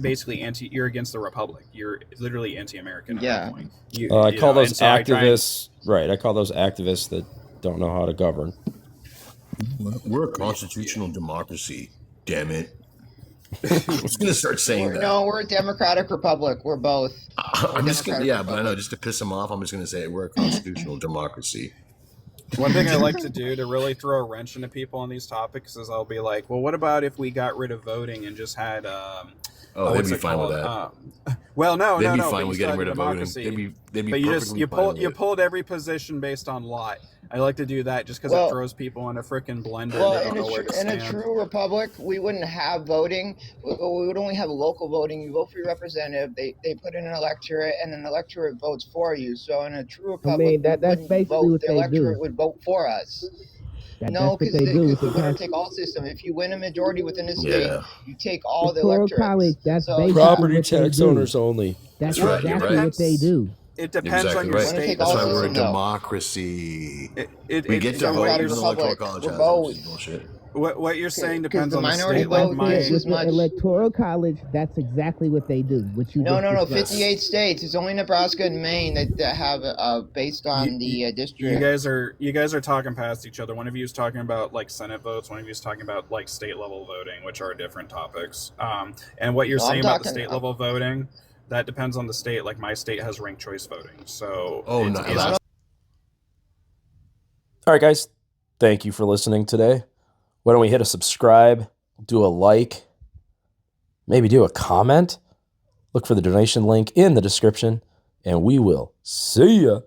basically anti. You're against the republic. You're literally anti-American. At that point. I call those and so I try and- activists, right, I call those activists that don't know how to govern. We're a constitutional democracy. Damn it. I was going to start saying that. No, we're a democratic republic. We're both. I'm just going to, yeah, but I know, just to piss them off, I'm just going to say we're a constitutional democracy. One thing I like to do to really throw a wrench into people on these topics is I'll be like, well, what about if we got rid of voting and just had they'd what's be it fine with called? that. Well, no, They'd no, be no. fine but with you getting still rid have of voting. democracy. They'd be But perfectly you fine with it. pulled every position based on lot. I like to do that just because Well- it throws people in a freaking blender. Well, and they don't know where to in a stand. true republic, we wouldn't have voting. We would only have local voting. You vote for your representative. They put in an electorate, and an electorate votes for you. So in a true republic, that's we wouldn't basically vote. what The they electorate do. would vote for us. No, That's what because they do with the the winner take all system. If you win a majority within a state, Yeah. you take all the Electoral electorates. college, that's So- basically Property what they tax do. owners only. That's That's right, exactly you're right. what they do. It depends Exactly on your right. state. That's why we're a system, though. democracy. It We get to so vote what even you're, though electoral Republic. college We're has both. which is bullshit. what you're saying 'Cause depends the on the minority state. Like vote my, is- With the much- electoral college, that's exactly what they do. What you No, just described. 58 states. It's only Nebraska and Maine that have based on the district. you guys are talking past each other. One of you is talking about like Senate votes. One of you is talking about like state level voting, which are different topics. And what you're Well, I'm saying about the talking- state level voting, that depends on the state. Like my state has ranked choice voting, so Oh, it's- no, it's- that's All right, guys. Thank you for listening today. Why don't we hit a subscribe, do a like, maybe do a comment? Look for the donation link in the description, and we will see ya.